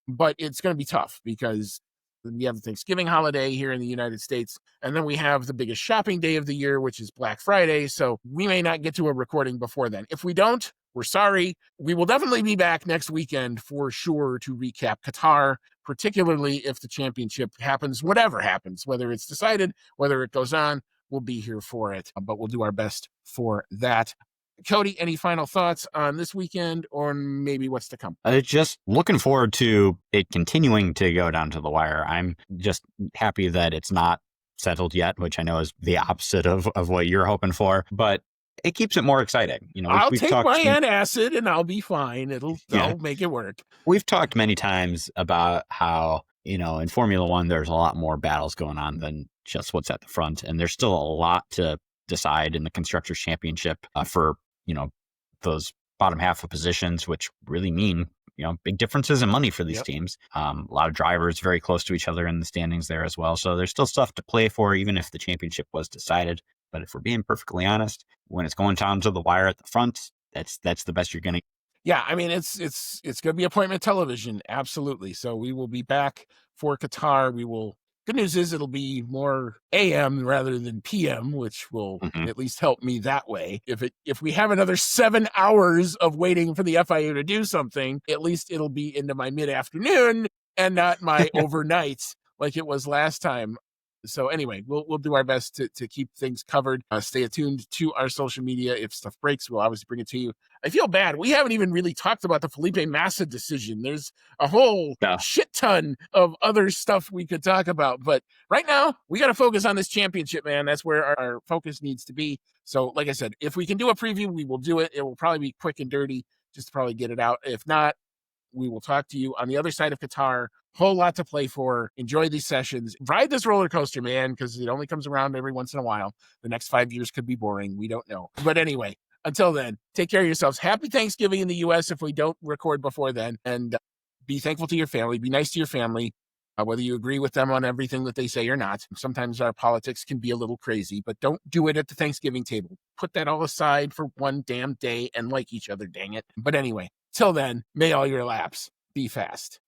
but it's going to be tough because we have the Thanksgiving holiday here in the United States, and then we have the biggest shopping day of the year, which is Black Friday. So we may not get to a recording before then. If we don't, we're sorry. We will definitely be back next weekend for sure to recap Qatar, particularly if the championship happens, whatever happens, whether it's decided, whether it goes on, we'll be here for it, but we'll do our best for that. Cody, any final thoughts on this weekend or maybe what's to come? Just looking forward to it continuing to go down to the wire. I'm just happy that it's not settled yet, which I know is the opposite of what you're hoping for, but it keeps it more exciting. You know, I'll take my antacid and I'll be fine. I'll make it work. We've talked many times about how, you know, in Formula One, there's a lot more battles going on than just what's at the front. And there's still a lot to decide in the Constructors' Championship for, you know, those bottom half of positions, which really mean, you know, big differences in money for these teams. A lot of drivers very close to each other in the standings there as well. So there's still stuff to play for, even if the championship was decided. But if we're being perfectly honest, when it's going down to the wire at the front, that's the best you're going to. Yeah, I mean, it's going to be appointment television. Absolutely. So we will be back for Qatar. Good news is it'll be more AM rather than PM, which will at least help me that way. If we have another 7 hours of waiting for the FIA to do something, at least it'll be into my mid-afternoon and not my overnight like it was last time. So anyway, we'll do our best to keep things covered. Stay attuned to our social media. If stuff breaks, we'll obviously bring it to you. I feel bad. We haven't even really talked about the Felipe Massa decision. There's a whole shit ton of other stuff we could talk about. But right now, we got to focus on this championship, man. That's where our focus needs to be. So like I said, if we can do a preview, we will do it. It will probably be quick and dirty just to probably get it out. If not, we will talk to you on the other side of Qatar. Whole lot to play for. Enjoy these sessions. Ride this roller coaster, man, because it only comes around every once in a while. The next 5 years could be boring. We don't know. But anyway, until then, take care of yourselves. Happy Thanksgiving in the U.S. if we don't record before then. And be thankful to your family. Be nice to your family, whether you agree with them on everything that they say or not. Sometimes our politics can be a little crazy, but don't do it at the Thanksgiving table. Put that all aside for one damn day and like each other, dang it. But anyway, Till then, may all your laps be fast.